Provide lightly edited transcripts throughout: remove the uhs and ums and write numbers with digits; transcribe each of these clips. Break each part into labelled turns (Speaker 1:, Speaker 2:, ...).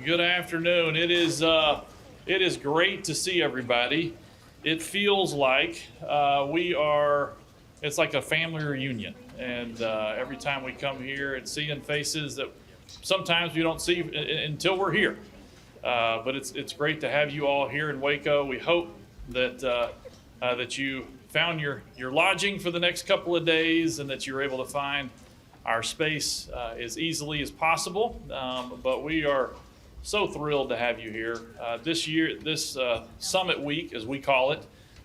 Speaker 1: Good afternoon. It is great to see everybody. It feels like it's like a family reunion. And every time we come here and seeing faces that sometimes we don't see until we're here. But it's great to have you all here in Waco. We hope that you found your lodging for the next couple of days and that you're able to find our space as easily as possible. But we are so thrilled to have you here. This Summit Week, as we call it,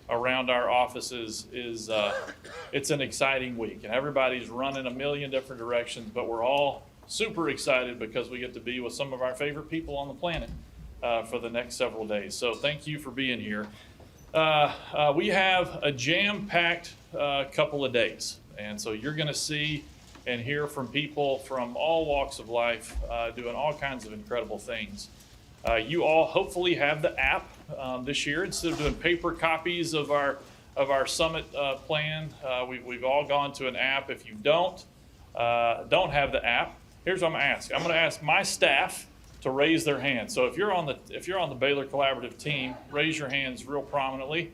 Speaker 1: around our offices it's an exciting week, and everybody's running a million different directions, but we're all super excited because we get to be with some of our favorite people on the planet for the next several days. So thank you for being here. We have a jam-packed couple of days, and so you're going to see and hear from people from all walks of life doing all kinds of incredible things. You all hopefully have the app this year. Instead of doing paper copies of our summit plan, we've all gone to an app. If you don't have the app, here's what I'm going to ask. I'm going to ask my staff to raise their hands. So if you're on the Baylor Collaborative team, raise your hands real prominently.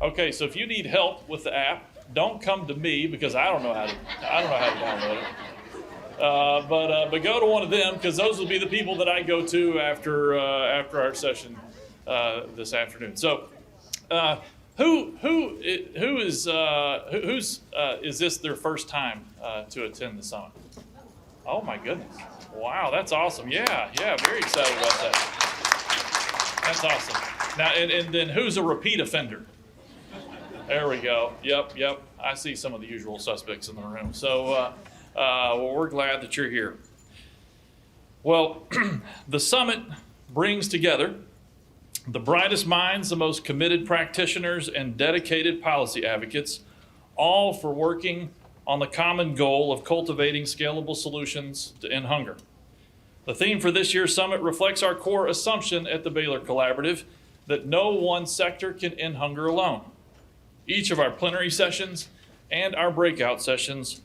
Speaker 1: Okay, so if you need help with the app, don't come to me because I don't know how to download it. But go to one of them, because those will be the people that I go to after our session this afternoon. So is this their first time to attend the summit? Oh my goodness! Wow, that's awesome. Yeah, very excited about that. That's awesome. Now, and then who's a repeat offender? There we go. Yep. I see some of the usual suspects in the room. So, well, we're glad that you're here. Well, the summit brings together the brightest minds, the most committed practitioners, and dedicated policy advocates, all for working on the common goal of cultivating scalable solutions to end hunger. The theme for this year's summit reflects our core assumption at the Baylor Collaborative that no one sector can end hunger alone. Each of our plenary sessions and our breakout sessions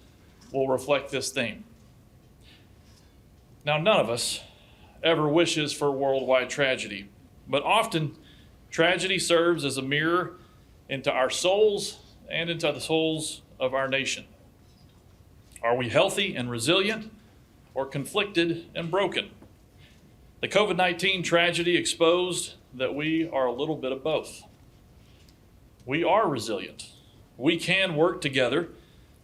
Speaker 1: will reflect this theme. Now, none of us ever wishes for worldwide tragedy, but often tragedy serves as a mirror into our souls and into the souls of our nation. Are we healthy and resilient, or conflicted and broken? The COVID-19 tragedy exposed that we are a little bit of both. We are resilient. We can work together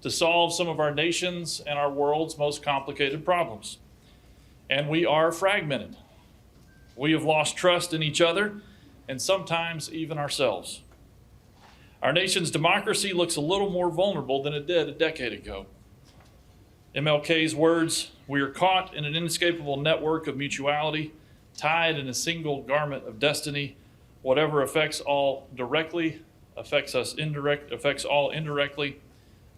Speaker 1: to solve some of our nation's and our world's most complicated problems. And we are fragmented. We have lost trust in each other and sometimes even ourselves. Our nation's democracy looks a little more vulnerable than it did a decade ago. MLK's words, "We are caught in an inescapable network of mutuality, tied in a single garment of destiny. Whatever affects all directly affects all indirectly,"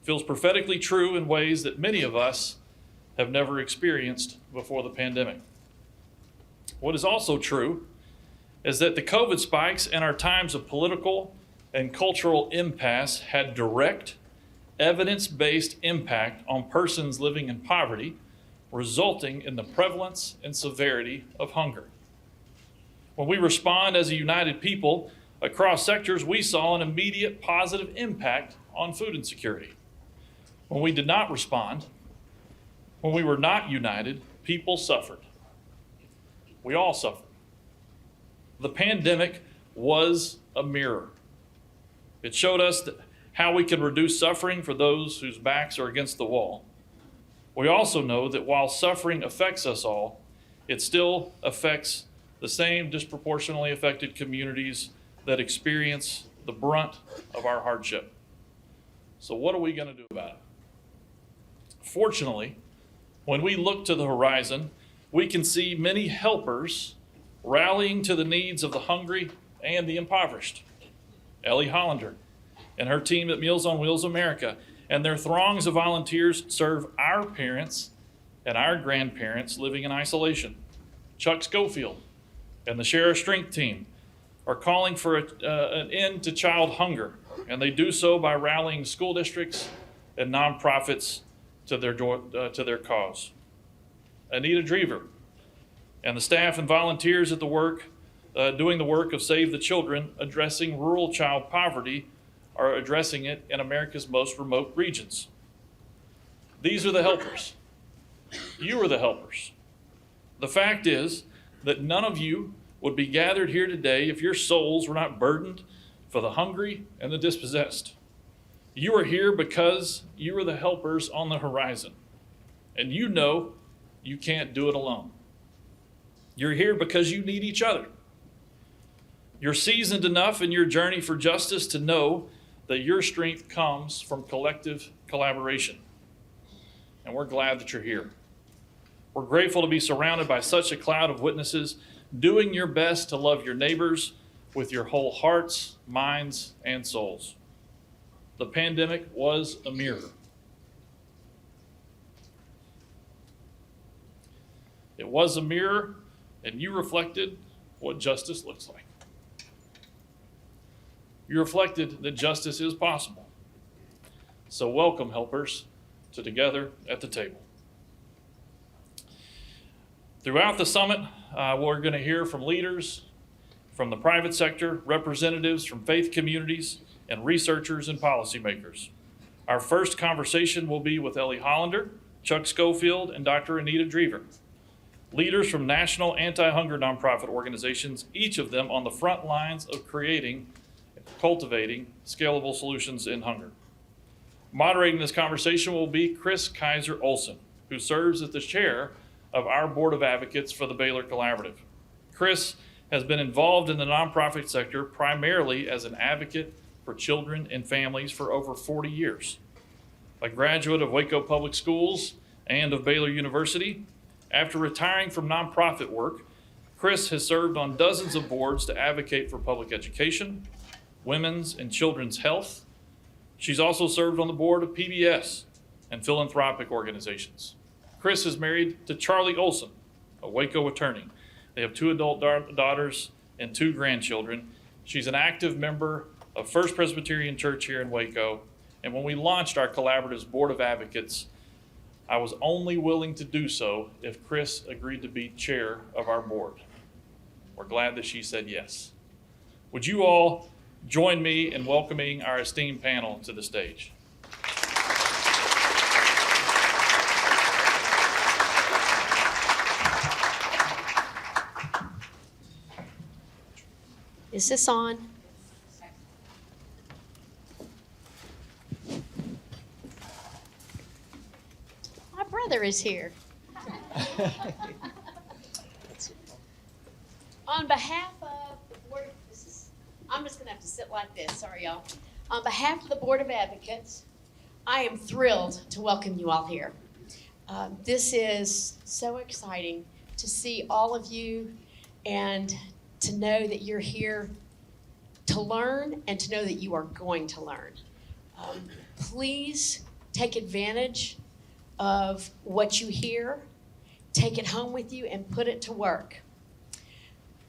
Speaker 1: feels prophetically true in ways that many of us have never experienced before the pandemic. What is also true is that the COVID spikes and our times of political and cultural impasse had direct, evidence-based impact on persons living in poverty, resulting in the prevalence and severity of hunger. When we respond as a united people across sectors, we saw an immediate positive impact on food insecurity. When we did not respond, when we were not united, people suffered. We all suffered. The pandemic was a mirror. It showed us how we can reduce suffering for those whose backs are against the wall. We also know that while suffering affects us all, it still affects the same disproportionately affected communities that experience the brunt of our hardship. So what are we going to do about it? Fortunately, when we look to the horizon, we can see many helpers rallying to the needs of the hungry and the impoverished. Ellie Hollander and her team at Meals on Wheels America and their throngs of volunteers serve our parents and our grandparents living in isolation. Chuck Schofield and the Share a Strength team are calling for an end to child hunger, and they do so by rallying school districts and nonprofits to their cause. Anita Drever And the staff and volunteers at the work, doing the work of Save the Children, addressing rural child poverty, are addressing it in America's most remote regions. These are the helpers. You are the helpers. The fact is that none of you would be gathered here today if your souls were not burdened for the hungry and the dispossessed. You are here because you are the helpers on the horizon, and you know you can't do it alone. You're here because you need each other. You're seasoned enough in your journey for justice to know that your strength comes from collective collaboration. And we're glad that you're here. We're grateful to be surrounded by such a cloud of witnesses, doing your best to love your neighbors with your whole hearts, minds, and souls. The pandemic was a mirror. It was a mirror, and you reflected what justice looks like. You reflected that justice is possible. So welcome, helpers, to Together at the Table. Throughout the summit, we're going to hear from leaders from the private sector, representatives from faith communities, and researchers and policymakers. Our first conversation will be with Ellie Hollander, Chuck Schofield, and Dr. Anita Drever, leaders from national anti-hunger nonprofit organizations, each of them on the front lines of creating and cultivating scalable solutions in hunger. Moderating this conversation will be Chris Kaiser Olson, who serves as the chair of our Board of Advocates for the Baylor Collaborative. Chris has been involved in the nonprofit sector primarily as an advocate for children and families for over 40 years. A graduate of Waco Public Schools and of Baylor University, after retiring from nonprofit work, Chris has served on dozens of boards to advocate for public education, women's and children's health. She's also served on the board of PBS and philanthropic organizations. Chris is married to Charlie Olson, a Waco attorney. They have 2 adult daughters and 2 grandchildren. She's an active member of First Presbyterian Church here in Waco. And when we launched our collaborative's Board of Advocates, I was only willing to do so if Chris agreed to be chair of our board. We're glad that she said yes. Would you all join me in welcoming our esteemed panel to the stage?
Speaker 2: Is this on? My brother is here. On behalf of the board, I'm just going to have to sit like this. Sorry, y'all. On behalf of the Board of Advocates, I am thrilled to welcome you all here. This is so exciting to see all of you and to know that you're here to learn and to know that you are going to learn. Please take advantage of what you hear, take it home with you, and put it to work.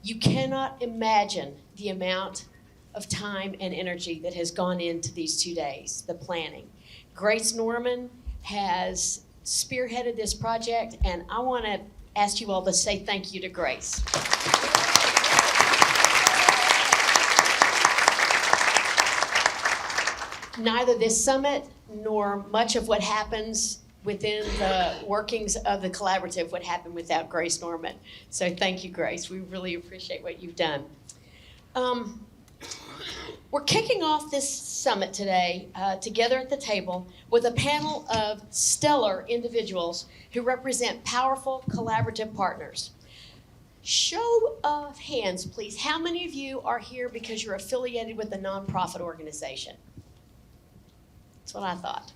Speaker 2: You cannot imagine the amount of time and energy that has gone into these 2 days, the planning. Grace Norman has spearheaded this project, and I want to ask you all to say thank you to Grace. Neither this summit nor much of what happens within the workings of the collaborative would happen without Grace Norman. So thank you, Grace. We really appreciate what you've done. We're kicking off this summit today, Together at the Table, with a panel of stellar individuals who represent powerful collaborative partners. Show of hands, please. How many of you are here because you're affiliated with a nonprofit organization? That's what I thought.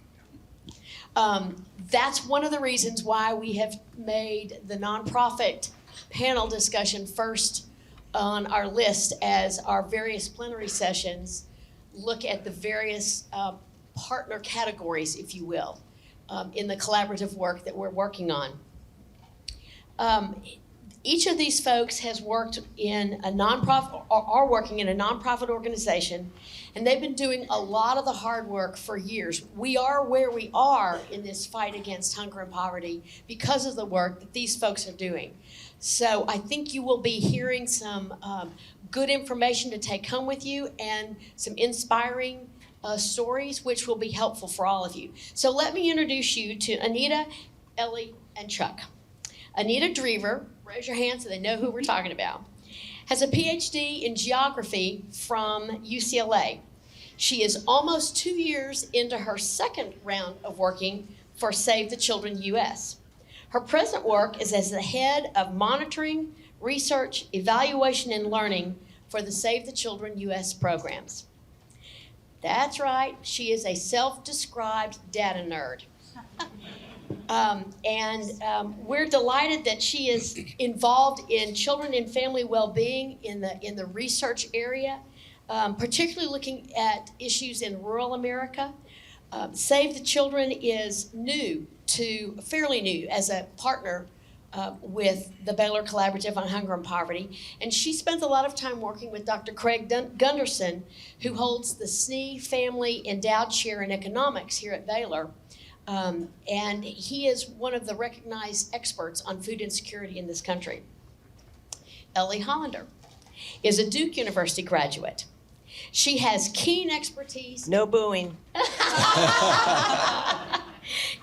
Speaker 2: That's one of the reasons why we have made the nonprofit panel discussion first on our list as our various plenary sessions look at the various partner categories, if you will, in the collaborative work that we're working on. Each of these folks has worked in a nonprofit, or are working in a nonprofit organization, and they've been doing a lot of the hard work for years. We are where we are in this fight against hunger and poverty because of the work that these folks are doing. So I think you will be hearing some good information to take home with you and some inspiring stories, which will be helpful for all of you. So let me introduce you to Anita, Ellie, and Chuck. Anita Drever, raise your hand so they know who we're talking about, has a PhD in geography from UCLA. She is almost 2 years into her second round of working for Save the Children US. Her present work is as the head of monitoring, research, evaluation, and learning for the Save the Children US programs. That's right, she is a self-described data nerd. We're delighted that she is involved in children and family well-being in the research area, particularly looking at issues in rural America. Save the Children is fairly new as a partner with the Baylor Collaborative on Hunger and Poverty. And she spends a lot of time working with Dr. Craig Gunderson, who holds the SNE Family Endowed Chair in Economics here at Baylor. And he is one of the recognized experts on food insecurity in this country. Ellie Hollander is a Duke University graduate. She has keen expertise.
Speaker 3: No booing.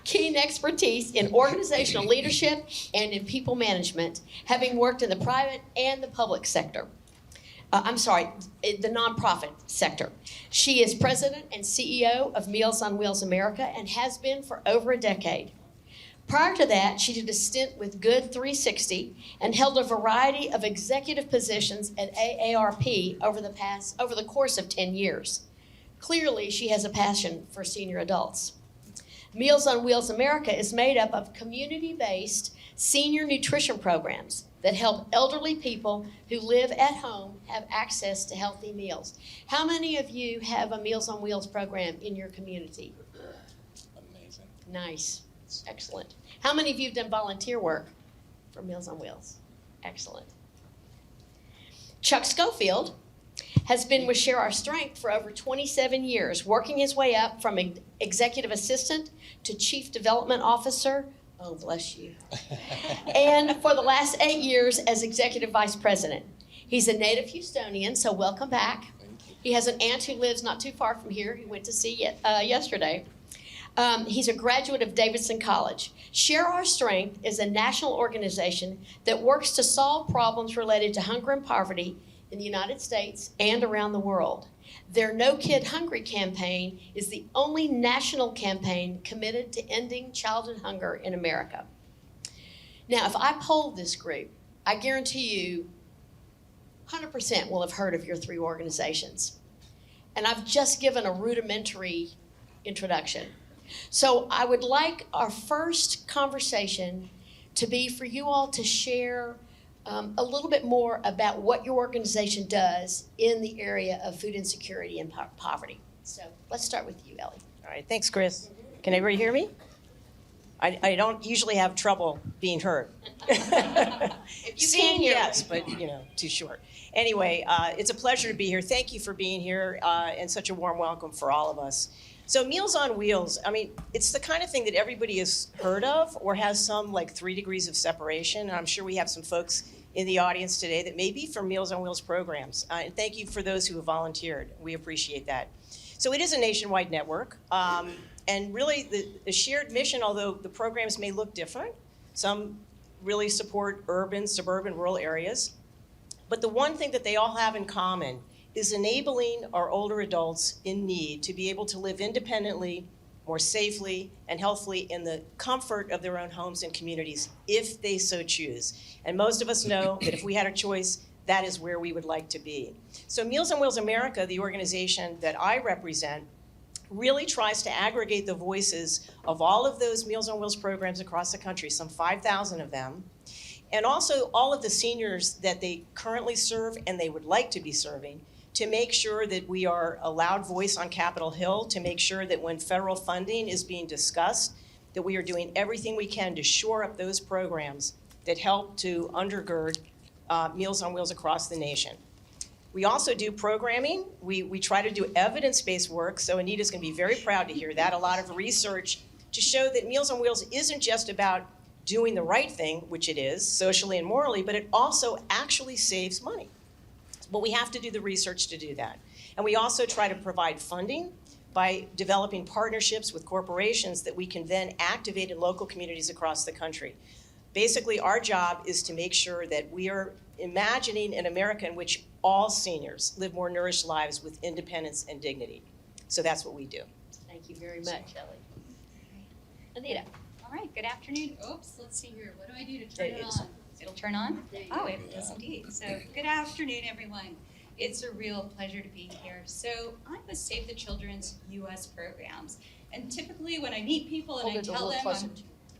Speaker 2: Keen expertise in organizational leadership and in people management, having worked in the private and the public sector. The nonprofit sector. She is president and CEO of Meals on Wheels America and has been for over a decade. Prior to that, she did a stint with Good 360 and held a variety of executive positions at AARP over the course of 10 years. Clearly, she has a passion for senior adults. Meals on Wheels America is made up of community-based senior nutrition programs that help elderly people who live at home have access to healthy meals. How many of you have a Meals on Wheels program in your community?
Speaker 4: Amazing.
Speaker 2: Nice. Excellent. How many of you have done volunteer work for Meals on Wheels? Excellent. Chuck Schofield has been with Share Our Strength for over 27 years, working his way up from executive assistant to chief development officer. Oh, bless you. And for the last 8 years as executive vice president. He's a native Houstonian, so welcome back. He has an aunt who lives not too far from here, who went to see yesterday. He's a graduate of Davidson College. Share Our Strength is a national organization that works to solve problems related to hunger and poverty in the United States and around the world. Their No Kid Hungry campaign is the only national campaign committed to ending childhood hunger in America. Now, if I polled this group, I guarantee you 100% will have heard of your three organizations. And I've just given a rudimentary introduction. So I would like our first conversation to be for you all to share a little bit more about what your organization does in the area of food insecurity and poverty. So let's start with you, Ellie.
Speaker 3: All right, thanks, Chris. Can everybody hear me? I don't usually have trouble being heard.
Speaker 2: If you
Speaker 3: Seeing,
Speaker 2: can hear
Speaker 3: yes, but too short. Anyway, it's a pleasure to be here. Thank you for being here and such a warm welcome for all of us. So Meals on Wheels, I mean, it's the kind of thing that everybody has heard of or has some 3 degrees of separation. And I'm sure we have some folks in the audience today that may be from Meals on Wheels programs. And thank you for those who have volunteered. We appreciate that. So it is a nationwide network. And really the shared mission, although the programs may look different, some really support urban, suburban, rural areas. But the one thing that they all have in common is enabling our older adults in need to be able to live independently, more safely, and healthily in the comfort of their own homes and communities, if they so choose. And most of us know that if we had a choice, that is where we would like to be. So Meals on Wheels America, the organization that I represent, really tries to aggregate the voices of all of those Meals on Wheels programs across the country, some 5,000 of them, and also all of the seniors that they currently serve and they would like to be serving, to make sure that we are a loud voice on Capitol Hill, to make sure that when federal funding is being discussed, that we are doing everything we can to shore up those programs that help to undergird Meals on Wheels across the nation. We also do programming. We try to do evidence-based work, so Anita's going to be very proud to hear that. A lot of research to show that Meals on Wheels isn't just about doing the right thing, which it is, socially and morally, but it also actually saves money. But we have to do the research to do that. And we also try to provide funding by developing partnerships with corporations that we can then activate in local communities across the country. Basically, our job is to make sure that we are imagining an America in which all seniors live more nourished lives with independence and dignity. So that's what we do.
Speaker 2: Thank you very much, Ellie. Anita.
Speaker 5: All right, good afternoon. Oops, let's see here. What do I do to turn
Speaker 3: There
Speaker 5: it
Speaker 3: it is.
Speaker 5: on? It'll turn on?
Speaker 2: There you
Speaker 5: Oh,
Speaker 2: go.
Speaker 5: it does indeed. So good afternoon, everyone. It's a real pleasure to be here. So I'm with Save the Children's U.S. programs. And typically when I meet people and I tell them, a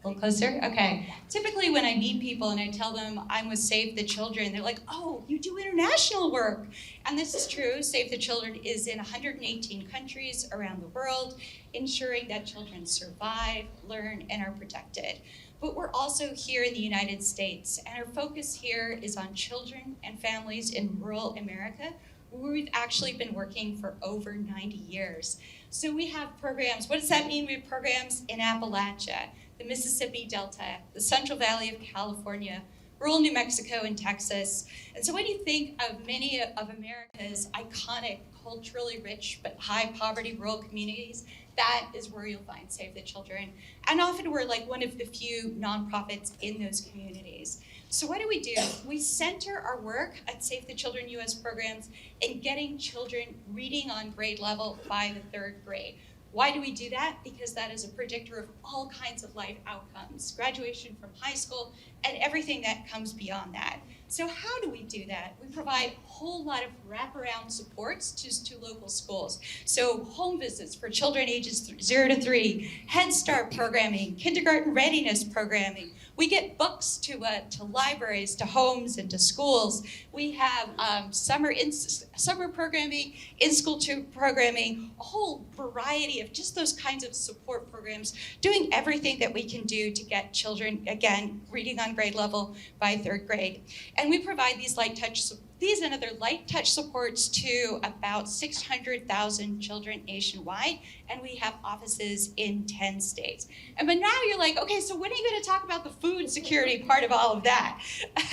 Speaker 5: little closer? Okay. Typically when I meet people and I tell them I'm with Save the Children, they're like, oh, you do international work. And this is true. Save the Children is in 118 countries around the world, ensuring that children survive, learn, and are protected. But we're also here in the United States, and our focus here is on children and families in rural America, where we've actually been working for over 90 years. So we have programs. What does that mean? We have programs in Appalachia, the Mississippi Delta, the Central Valley of California, rural New Mexico and Texas. And so when you think of many of America's iconic, culturally rich but high poverty rural communities, that is where you'll find Save the Children. And often we're like one of the few nonprofits in those communities. So what do? We center our work at Save the Children U.S. programs in getting children reading on grade level by the 3rd grade. Why do we do that? Because that is a predictor of all kinds of life outcomes, graduation from high school, and everything that comes beyond that. So how do we do that? We provide a whole lot of wraparound supports to local schools. So home visits for children ages 0 to 3, Head Start programming, kindergarten readiness programming. We get books to libraries, to homes, and to schools. We have summer programming, in-school programming, a whole variety of just those kinds of support programs, doing everything that we can do to get children, again, reading on grade level by 3rd grade. And we provide these and other light touch supports to about 600,000 children nationwide, and we have offices in 10 states. But now you're like, okay, so when are you going to talk about the food security part of all of that?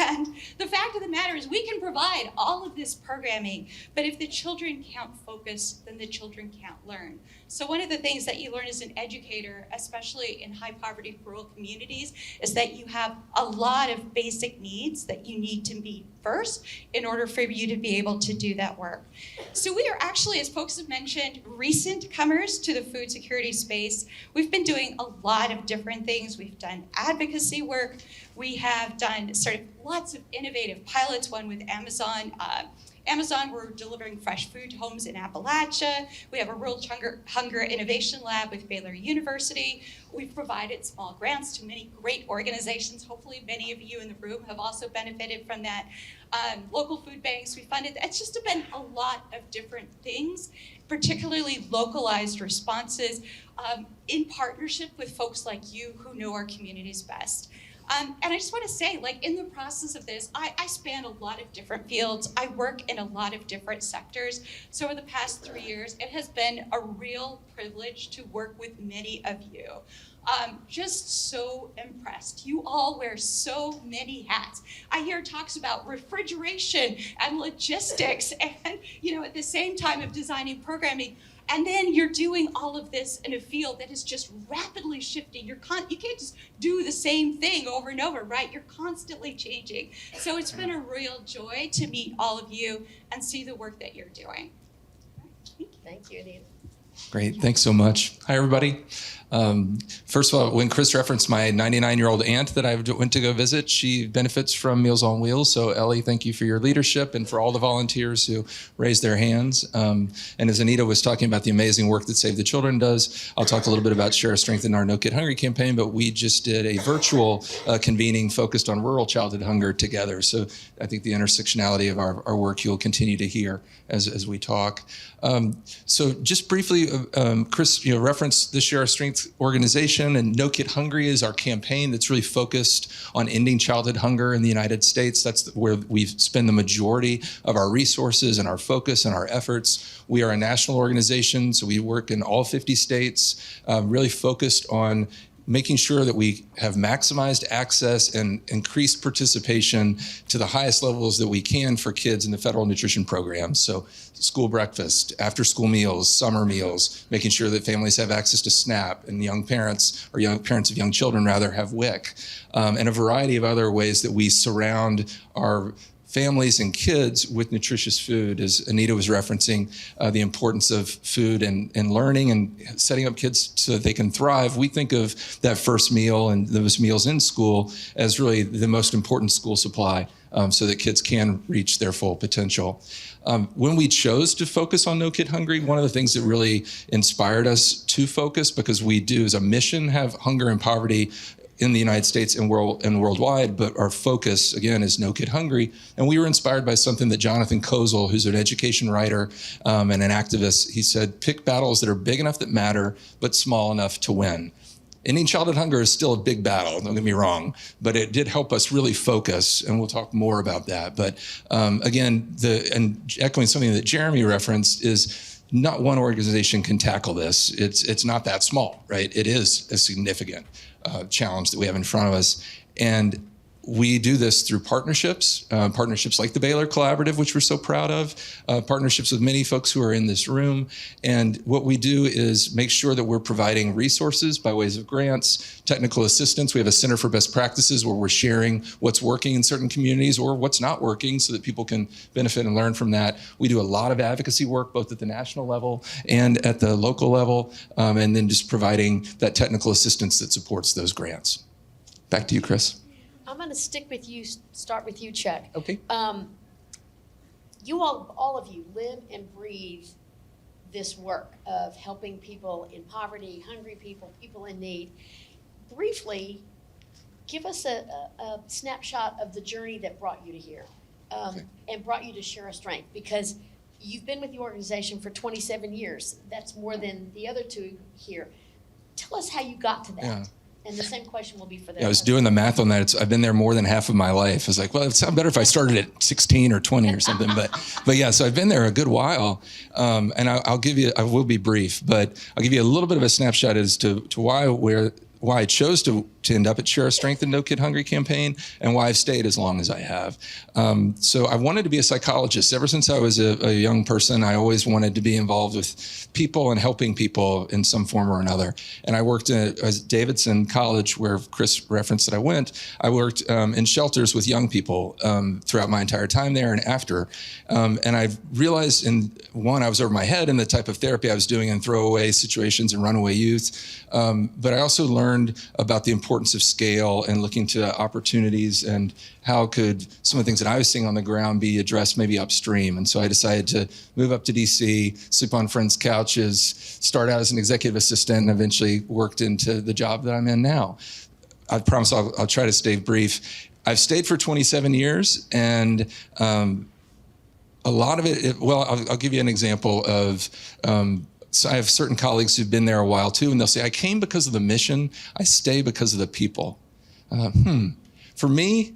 Speaker 5: And the fact of the matter is we can provide all of this programming, but if the children can't focus, then the children can't learn. So one of the things that you learn as an educator, especially in high poverty rural communities, is that you have a lot of basic needs that you need to meet first in order for you to be able to do that work. So we are actually, as folks have mentioned, recent comers to the food security space. We've been doing a lot of different things. We've done advocacy work. We have done sort of lots of innovative pilots, one with Amazon. We're delivering fresh food to homes in Appalachia. We have a Rural Hunger Innovation Lab with Baylor University. We've provided small grants to many great organizations. Hopefully many of you in the room have also benefited from that. Local food banks, we funded. It's just been a lot of different things, particularly localized responses in partnership with folks like you who know our communities best. And I just want to say, like, in the process of this, I span a lot of different fields. I work in a lot of different sectors. So over the past 3 years, it has been a real privilege to work with many of you. Just so impressed. You all wear so many hats. I hear talks about refrigeration and logistics and, at the same time of designing programming. And then you're doing all of this in a field that is just rapidly shifting. You can't just do the same thing over and over, right? You're constantly changing. So it's been a real joy to meet all of you and see the work that you're doing.
Speaker 2: Thank you, Anita.
Speaker 4: Great, thanks so much. Hi, everybody. First of all, when Chris referenced my 99-year-old aunt that I went to go visit, she benefits from Meals on Wheels. So Ellie, thank you for your leadership and for all the volunteers who raised their hands. And as Anita was talking about the amazing work that Save the Children does, I'll talk a little bit about Share Strength in our No Kid Hungry campaign, but we just did a virtual convening focused on rural childhood hunger together. So I think the intersectionality of our work you'll continue to hear as we talk. So just briefly, Chris referenced the Share Strength organization, and No Kid Hungry is our campaign that's really focused on ending childhood hunger in the United States. That's where we spend the majority of our resources and our focus and our efforts. We are a national organization, so we work in all 50 states, really focused on making sure that we have maximized access and increased participation to the highest levels that we can for kids in the federal nutrition programs. So school breakfast, after school meals, summer meals, making sure that families have access to SNAP, and young parents of young children rather have WIC, and a variety of other ways that we surround our families and kids with nutritious food. As Anita was referencing, the importance of food and learning and setting up kids so that they can thrive. We think of that first meal and those meals in school as really the most important school supply, so that kids can reach their full potential. When we chose to focus on No Kid Hungry, one of the things that really inspired us to focus, because we do as a mission have hunger and poverty in the United States and worldwide, but our focus, again, is No Kid Hungry. And we were inspired by something that Jonathan Kozol, who's an education writer and an activist, he said, pick battles that are big enough that matter, but small enough to win. Ending childhood hunger is still a big battle, don't get me wrong, but it did help us really focus, and we'll talk more about that. But again, and echoing something that Jeremy referenced, is not one organization can tackle this. It's not that small, right? It is a significant challenge that we have in front of us. And we do this through partnerships like the Baylor Collaborative, which we're so proud of, partnerships with many folks who are in this room. And what we do is make sure that we're providing resources by ways of grants, technical assistance. We have a Center for Best Practices where we're sharing what's working in certain communities or what's not working so that people can benefit and learn from that. We do a lot of advocacy work, both at the national level and at the local level, and then just providing that technical assistance that supports those grants. Back to you, Chris.
Speaker 2: I'm going to start with you, Chuck.
Speaker 4: Okay.
Speaker 2: You all of you live and breathe this work of helping people in poverty, hungry people, people in need. Briefly, give us a snapshot of the journey that brought you to here, and brought you to Share a Strength, because you've been with the organization for 27 years. That's more than the other two here. Tell us how you got to that.
Speaker 4: Yeah.
Speaker 2: And the same question will be for them.
Speaker 4: Yeah, I was doing the math on that. I've been there more than half of my life. I was like, well, it'd sound better if I started at 16 or 20 or something. But yeah, so I've been there a good while. And I will be brief, but I'll give you a little bit of a snapshot as to why I chose to end up at Share a Strength and No Kid Hungry campaign, and why I've stayed as long as I have. So I wanted to be a psychologist. Ever since I was a young person, I always wanted to be involved with people and helping people in some form or another. And I worked at Davidson College, where Chris referenced that I went. I worked in shelters with young people throughout my entire time there and after. And I realized, I was over my head in the type of therapy I was doing in throwaway situations and runaway youth. But I also learned about the importance of scale and looking to opportunities and how could some of the things that I was seeing on the ground be addressed maybe upstream. And so I decided to move up to DC, sleep on friends' couches, start out as an executive assistant, and eventually worked into the job that I'm in now. I promise I'll try to stay brief. I've stayed for 27 years, and a lot of it, I'll give you an example of, so I have certain colleagues who've been there a while too, and they'll say, I came because of the mission, I stay because of the people. For me,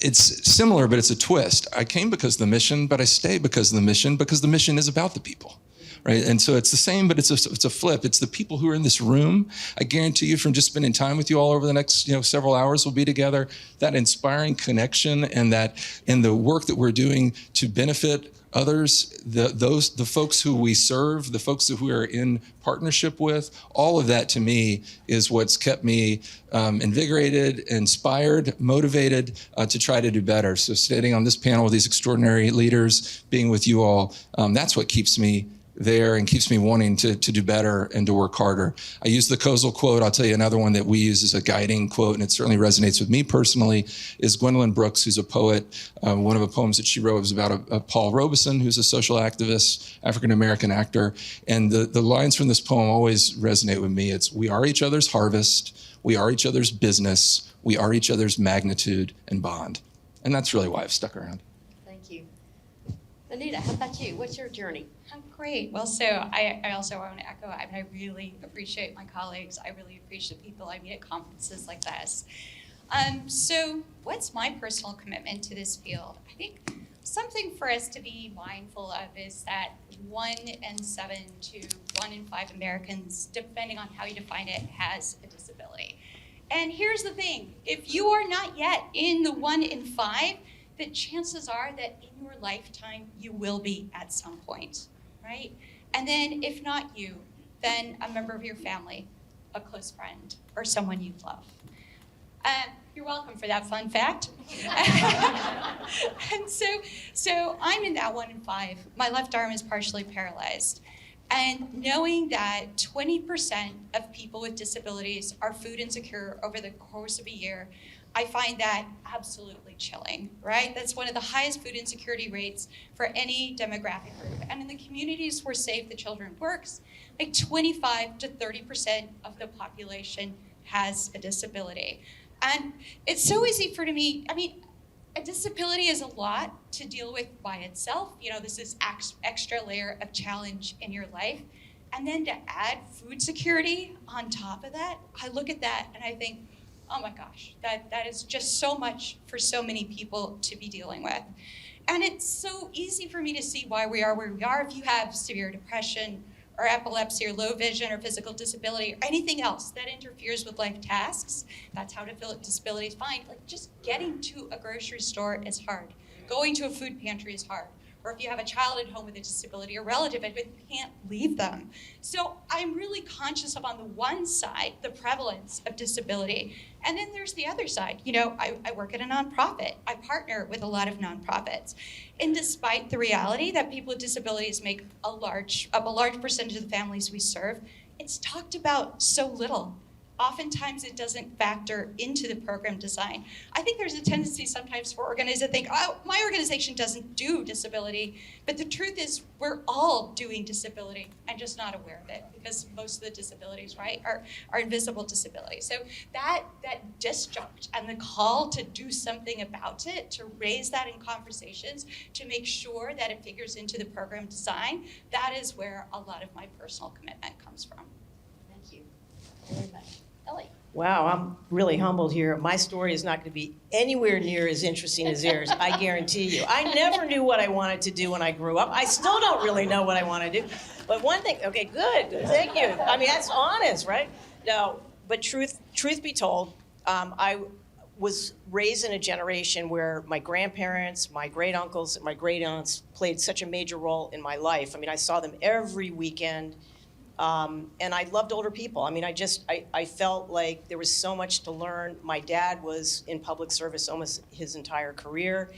Speaker 4: it's similar, but it's a twist. I came because of the mission, but I stay because of the mission is about the people. Right? And so it's the same, but it's a flip. It's the people who are in this room. I guarantee you, from just spending time with you all over the next several hours we'll be together, that inspiring connection and the work that we're doing to benefit others, the folks who we serve, the folks who we are in partnership with, all of that to me is what's kept me invigorated, inspired, motivated to try to do better. So sitting on this panel with these extraordinary leaders, being with you all, that's what keeps me there and keeps me wanting to do better and to work harder. I use the Kozol quote. I'll tell you another one that we use as a guiding quote, and it certainly resonates with me personally, is Gwendolyn Brooks, who's a poet. One of the poems that she wrote was about a Paul Robeson, who's a social activist, African-American actor. And the lines from this poem always resonate with me. It's, we are each other's harvest, we are each other's business, we are each other's magnitude and bond. And that's really why I've stuck around.
Speaker 2: Thank you. Anita, how about you? What's your journey?
Speaker 5: Great. Well, so I also want to echo, I really appreciate my colleagues. I really appreciate the people I meet at conferences like this. So what's my personal commitment to this field? I think something for us to be mindful of is that 1 in 7 to 1 in 5 Americans, depending on how you define it, has a disability. And here's the thing, if you are not yet in the 1 in 5, the chances are that in your lifetime, you will be at some point. Right? And then if not you, then a member of your family, a close friend, or someone you love. You're welcome for that fun fact. And so I'm in that 1 in 5. My left arm is partially paralyzed. And knowing that 20% of people with disabilities are food insecure over the course of a year, I find that absolutely chilling, right? That's one of the highest food insecurity rates for any demographic group. And in the communities where Save the Children works, like 25 to 30% of the population has a disability. And it's so easy for me, I mean, a disability is a lot to deal with by itself. You know, this is extra layer of challenge in your life. And then to add food security on top of that, I look at that and I think, oh my gosh, that is just so much for so many people to be dealing with. And it's so easy for me to see why we are where we are. If you have severe depression or epilepsy or low vision or physical disability or anything else that interferes with life tasks, that's how disability is defined. Like just getting to a grocery store is hard. Going to a food pantry is hard. Or if you have a child at home with a disability or relative, and you can't leave them. So I'm really conscious of, on the one side, the prevalence of disability. And then there's the other side. You know, I work at a nonprofit. I partner with a lot of nonprofits. And despite the reality that people with disabilities make a large percentage of the families we serve, it's talked about so little. Oftentimes it doesn't factor into the program design. I think there's a tendency sometimes for organizations to think, oh, my organization doesn't do disability, but the truth is we're all doing disability and just not aware of it because most of the disabilities, right, are invisible disabilities. So that disjunct and the call to do something about it, to raise that in conversations, to make sure that it figures into the program design, that is where a lot of my personal commitment comes from.
Speaker 2: Thank you very much. Ellie.
Speaker 3: Wow, I'm really humbled here. My story is not going to be anywhere near as interesting as yours, I guarantee you. I never knew what I wanted to do when I grew up. I still don't really know what I want to do. But one thing, okay, good, thank you. I mean, that's honest, right? No, but truth be told, I was raised in a generation where my grandparents, my great uncles, and my great aunts played such a major role in my life. I mean, I saw them every weekend. And I loved older people. I mean, I felt like there was so much to learn. My dad was in public service almost his entire career.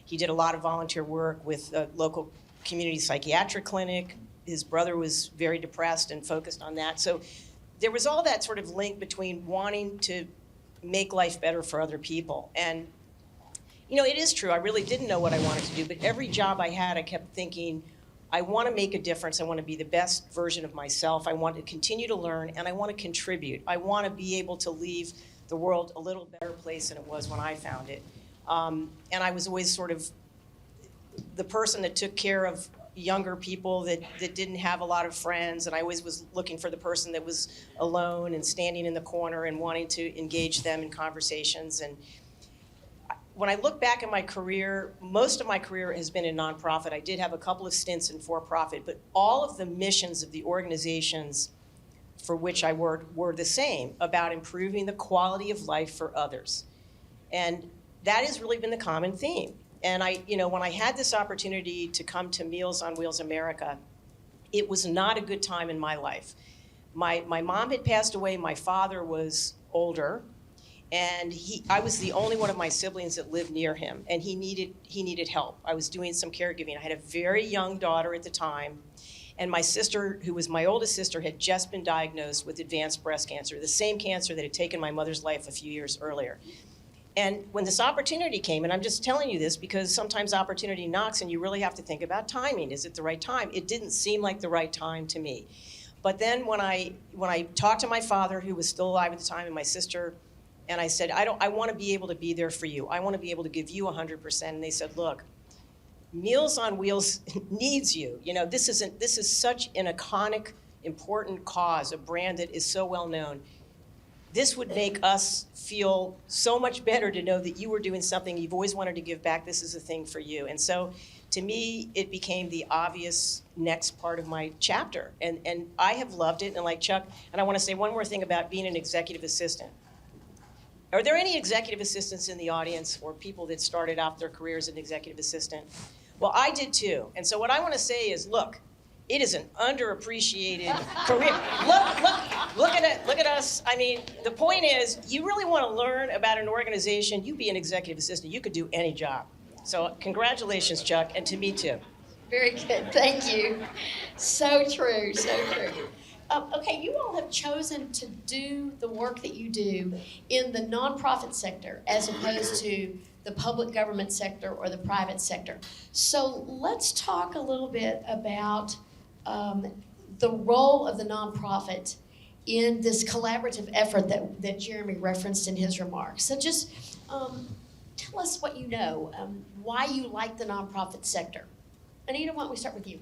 Speaker 3: He did a lot of volunteer work with a local community psychiatric clinic. His brother was very depressed and focused on that. So there was all that sort of link between wanting to make life better for other people. And, you know, it is true. I really didn't know what I wanted to do, but every job I had, I kept thinking, I want to make a difference. I want to be the best version of myself. I want to continue to learn, and I want to contribute. I want to be able to leave the world a little better place than it was when I found it. And I was always sort of the person that took care of younger people that didn't have a lot of friends, and I always was looking for the person that was alone and standing in the corner and wanting to engage them in conversations. And when I look back at my career, most of my career has been in nonprofit. I did have a couple of stints in for-profit, but all of the missions of the organizations for which I worked were the same, about improving the quality of life for others. And that has really been the common theme. And when I had this opportunity to come to Meals on Wheels America, it was not a good time in my life. My mom had passed away, my father was older, and I was the only one of my siblings that lived near him, and he needed help. I was doing some caregiving. I had a very young daughter at the time, and my sister, who was my oldest sister, had just been diagnosed with advanced breast cancer, the same cancer that had taken my mother's life a few years earlier. And when this opportunity came, and I'm just telling you this because sometimes opportunity knocks and you really have to think about timing. Is it the right time? It didn't seem like the right time to me. But then when I talked to my father, who was still alive at the time, and my sister, and I said, I want to be able to be there for you. I want to be able to give you 100%. And they said, look, Meals on Wheels needs you. You know, this is such an iconic, important cause, a brand that is so well known. This would make us feel so much better to know that you were doing something you've always wanted to give back. This is a thing for you. And so to me, it became the obvious next part of my chapter. And I have loved it. And like Chuck, and I want to say one more thing about being an executive assistant. Are there any executive assistants in the audience or people that started off their career as an executive assistant? Well, I did too. And so what I want to say is, look, it is an underappreciated career. Look at it. Look at us. I mean, the point is, you really want to learn about an organization, you be an executive assistant. You could do any job. So congratulations, Chuck, and to me too.
Speaker 2: Very good, thank you. So true, so true. Okay, you all have chosen to do the work that you do in the nonprofit sector as opposed to the public government sector or the private sector. So let's talk a little bit about the role of the nonprofit in this collaborative effort that Jeremy referenced in his remarks. So just tell us what you know, why you like the nonprofit sector. Anita, why don't we start with you?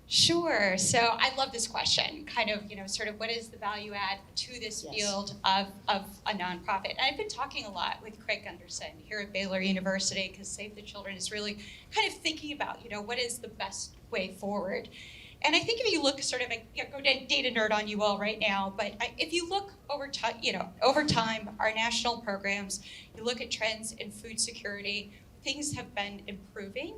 Speaker 5: Sure. So I love this question, kind of, sort of what is the value add to this field of a nonprofit? And I've been talking a lot with Craig Gunderson here at Baylor University, because Save the Children is really kind of thinking about, what is the best way forward? And I think if you look sort of, go data nerd on you all right now, but if you look over time, our national programs, you look at trends in food security, things have been improving,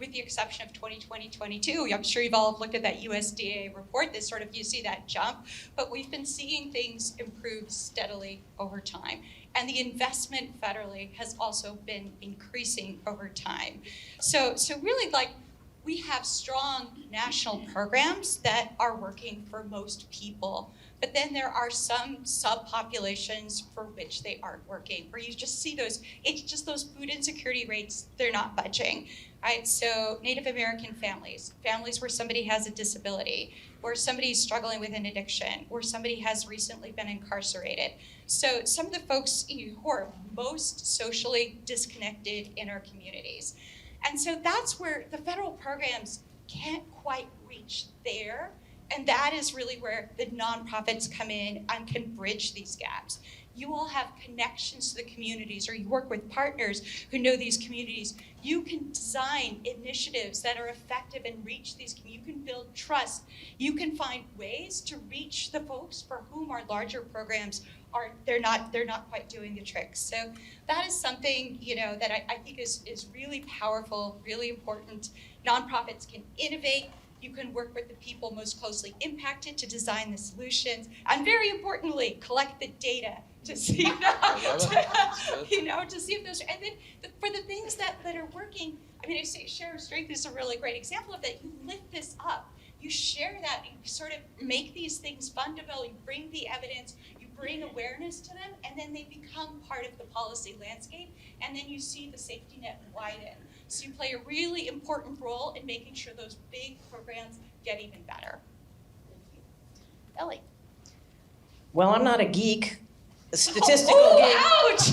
Speaker 5: with the exception of 2020-22. I'm sure you've all looked at that USDA report, you see that jump, but we've been seeing things improve steadily over time. And the investment federally has also been increasing over time. So really, we have strong national programs that are working for most people, but then there are some subpopulations for which they aren't working, where you just see it's just those food insecurity rates, they're not budging, right? So Native American families where somebody has a disability, where somebody's struggling with an addiction, or somebody has recently been incarcerated. So some of the folks who are most socially disconnected in our communities. And so that's where the federal programs can't quite reach there. And that is really where the nonprofits come in and can bridge these gaps. You all have connections to the communities, or you work with partners who know these communities. You can design initiatives that are effective and reach these communities. You can build trust. You can find ways to reach the folks for whom our larger programs they're not quite doing the trick. So that is something that I think is really powerful, really important. Nonprofits can innovate. You can work with the people most closely impacted to design the solutions, and very importantly, collect the data to see, to see if those. And then for the things that are working, I say share of strength is a really great example of that. You lift this up, you share that, and you sort of make these things fundamental. You bring the evidence, you bring awareness to them, and then they become part of the policy landscape. And then you see the safety net widen. So you play a really important role in making sure those big programs get even better.
Speaker 2: Ellie.
Speaker 3: Well, I'm not a geek, a statistical geek.
Speaker 5: Ouch!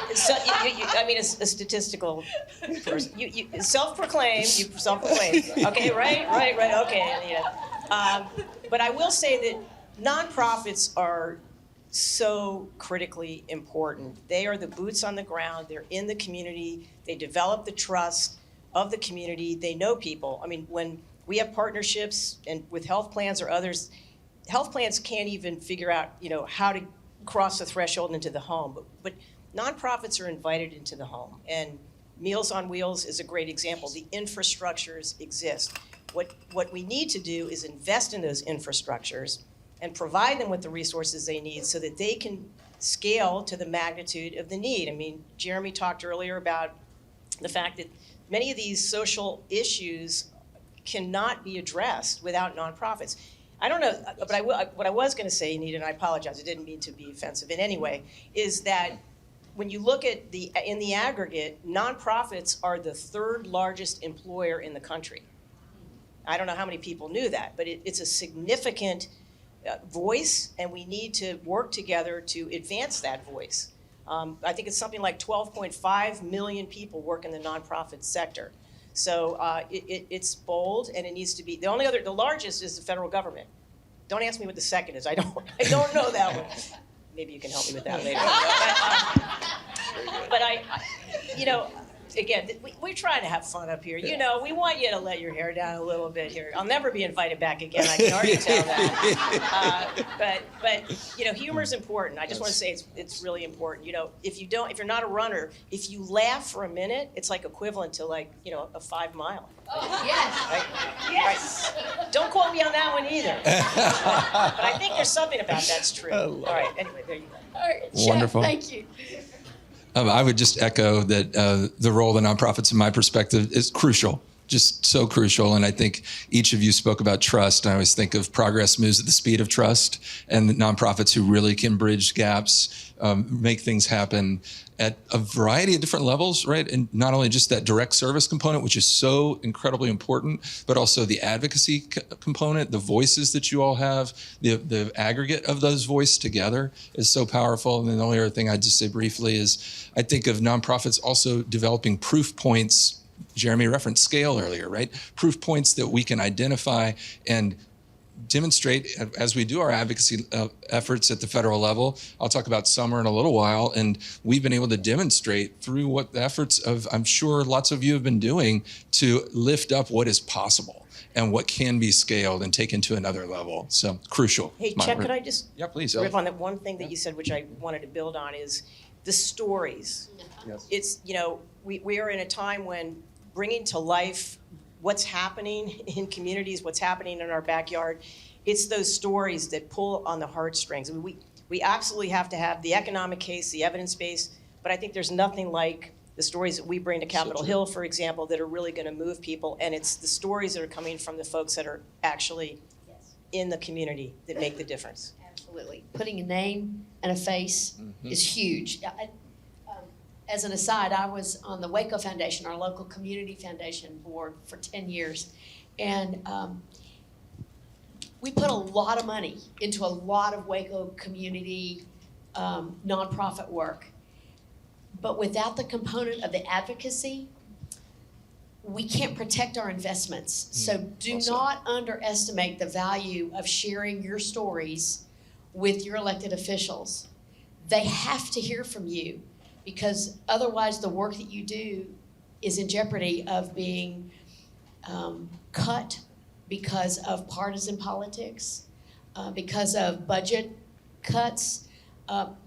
Speaker 3: A statistical person. You self-proclaimed. Okay, right. Okay, Anita. But I will say that nonprofits are so critically important. They are the boots on the ground. They're in the community. They develop the trust of the community. They know people. When we have partnerships and with health plans or others, health plans can't even figure out, how to cross the threshold into the home. But nonprofits are invited into the home. And Meals on Wheels is a great example. The infrastructures exist. What we need to do is invest in those infrastructures and provide them with the resources they need so that they can scale to the magnitude of the need. Jeremy talked earlier about the fact that many of these social issues cannot be addressed without nonprofits. I don't know, but what I was going to say, Anita, and I apologize, I didn't mean to be offensive in any way, is that when you look at in the aggregate, nonprofits are the third largest employer in the country. I don't know how many people knew that, but it's a significant voice, and we need to work together to advance that voice. I think it's something like 12.5 million people work in the nonprofit sector. So it's bold, and it needs to be. The largest is the federal government. Don't ask me what the second is. I don't know that one. Maybe you can help me with that later. But again, we're trying to have fun up here. We want you to let your hair down a little bit here. I'll never be invited back again. I can already tell that. But humor is important. I just want to say it's really important. If you're not a runner, if you laugh for a minute, it's like equivalent to a 5 mile.
Speaker 2: Oh, yes.
Speaker 3: Right?
Speaker 2: Yes.
Speaker 3: Right. Don't quote me on that one either. But I think there's something about that's true. All right. Anyway, there you go.
Speaker 2: All right, Chef,
Speaker 4: Wonderful.
Speaker 2: thank you.
Speaker 4: I would just echo that the role of the nonprofits, in my perspective, is crucial, just so crucial. And I think each of you spoke about trust. And I always think of progress moves at the speed of trust, and the nonprofits who really can bridge gaps, make things happen at a variety of different levels, right? And not only just that direct service component, which is so incredibly important, but also the advocacy component, the voices that you all have, the aggregate of those voices together is so powerful. And then the only other thing I'd just say briefly is I think of nonprofits also developing proof points. Jeremy referenced scale earlier, right? Proof points that we can identify and demonstrate as we do our advocacy efforts at the federal level. I'll talk about summer in a little while, and we've been able to demonstrate through what the efforts of, I'm sure lots of you have been doing, to lift up what is possible and what can be scaled and taken to another level. So crucial.
Speaker 3: Hey, Chet, could I just
Speaker 4: please,
Speaker 3: riff on that one thing that you said, which I wanted to build on, is the stories.
Speaker 4: Yes.
Speaker 3: It's, we are in a time when bringing to life what's happening in communities, what's happening in our backyard, it's those stories that pull on the heartstrings. I mean, we absolutely have to have the economic case, the evidence base, but I think there's nothing like the stories that we bring to Capitol Hill, for example, that are really going to move people, and it's the stories that are coming from the folks that are actually in the community that make the difference.
Speaker 2: Absolutely. Putting a name and a face is huge. As an aside, I was on the Waco Foundation, our local community foundation board, for 10 years. And we put a lot of money into a lot of Waco community nonprofit work. But without the component of the advocacy, we can't protect our investments. So do not underestimate the value of sharing your stories with your elected officials. They have to hear from you, because otherwise the work that you do is in jeopardy of being cut because of partisan politics, because of budget cuts.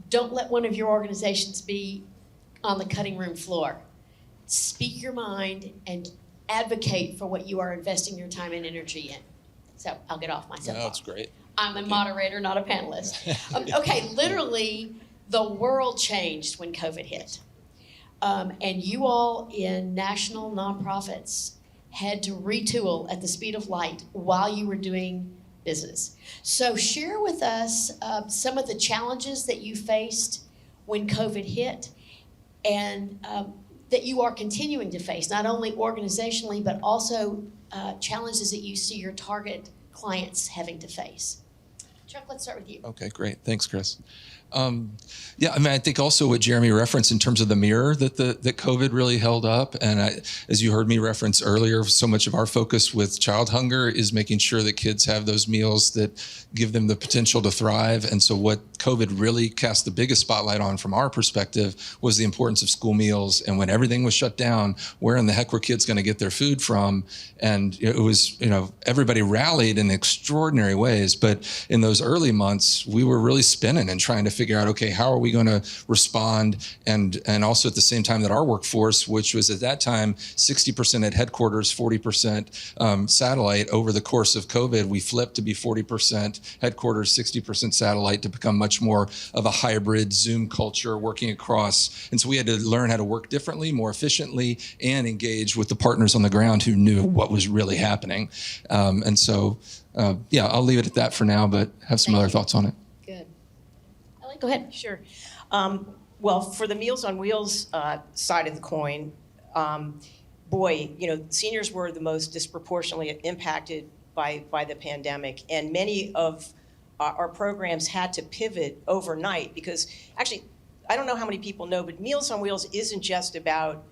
Speaker 2: Don't let one of your organizations be on the cutting room floor. Speak your mind and advocate for what you are investing your time and energy in. So I'll get off myself.
Speaker 4: No, that's great.
Speaker 2: I'm a moderator, not a panelist. Okay, literally, the world changed when COVID hit. And you all in national nonprofits had to retool at the speed of light while you were doing business. So share with us some of the challenges that you faced when COVID hit, and that you are continuing to face, not only organizationally, but also challenges that you see your target clients having to face. Chuck, let's start with you.
Speaker 4: Okay, great. Thanks, Chris. Yeah, I mean, I think also what Jeremy referenced in terms of the mirror that that COVID really held up, and as you heard me reference earlier, so much of our focus with child hunger is making sure that kids have those meals that give them the potential to thrive. And so what COVID really cast the biggest spotlight on from our perspective was the importance of school meals. And when everything was shut down, where in the heck were kids going to get their food from? And it was, everybody rallied in extraordinary ways. But in those early months, we were really spinning and trying to figure out, okay, how are we going to respond? And also at the same time that our workforce, which was at that time 60% at headquarters, 40% satellite, over the course of COVID, we flipped to be 40% headquarters, 60% satellite, to become much more of a hybrid Zoom culture working across. And so we had to learn how to work differently, more efficiently, and engage with the partners on the ground who knew what was really happening. And so, yeah, I'll leave it at that for now, but have some other thoughts on it.
Speaker 2: Good. Ellie, go ahead.
Speaker 3: Sure. Well, for the Meals on Wheels side of the coin, boy, seniors were the most disproportionately impacted by the pandemic, and many of our programs had to pivot overnight because actually I don't know how many people know, but Meals on Wheels isn't just about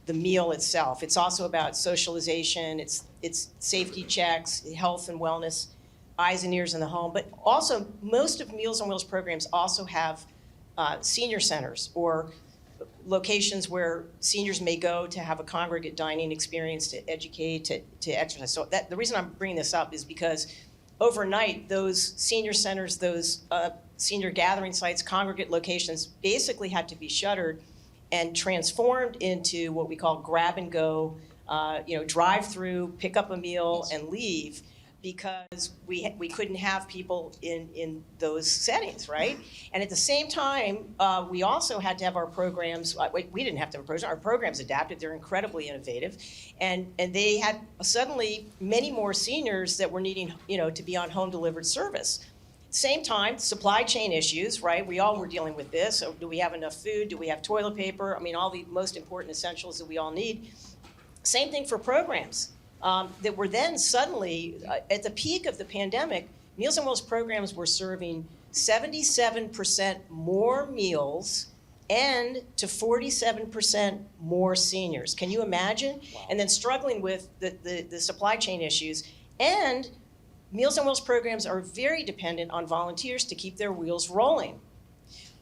Speaker 3: the meal itself. It's also about socialization, it's safety checks, health and wellness, eyes and ears in the home. But also, most of Meals on Wheels programs also have senior centers or locations where seniors may go to have a congregate dining experience, to educate, to exercise. So the reason I'm bringing this up is because overnight, those senior centers, those senior gathering sites, congregate locations basically had to be shuttered and transformed into what we call grab and go, drive through, pick up a meal and leave, because we couldn't have people in those settings, right? And at the same time, we also had to have our programs, we didn't have to have a program, our programs adapted, they're incredibly innovative. And they had suddenly many more seniors that were needing, to be on home delivered service. Same time, supply chain issues, right? We all were dealing with this. So do we have enough food? Do we have toilet paper? I mean, all the most important essentials that we all need. Same thing for programs. That were then suddenly, at the peak of the pandemic, Meals on Wheels programs were serving 77% more meals and to 47% more seniors. Can you imagine? Wow. And then struggling with the supply chain issues. And Meals on Wheels programs are very dependent on volunteers to keep their wheels rolling.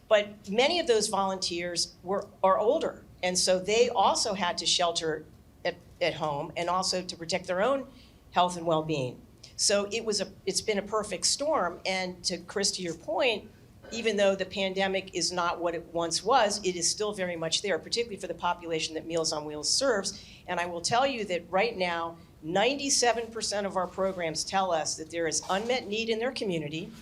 Speaker 3: But many of those volunteers are older, and so they also had to shelter at home and also to protect their own health and well-being. So it's been a perfect storm. And to Chris, to your point, even though the pandemic is not what it once was, it is still very much there, particularly for the population that Meals on Wheels serves. And I will tell you that right now, 97% of our programs tell us that there is unmet need in their community.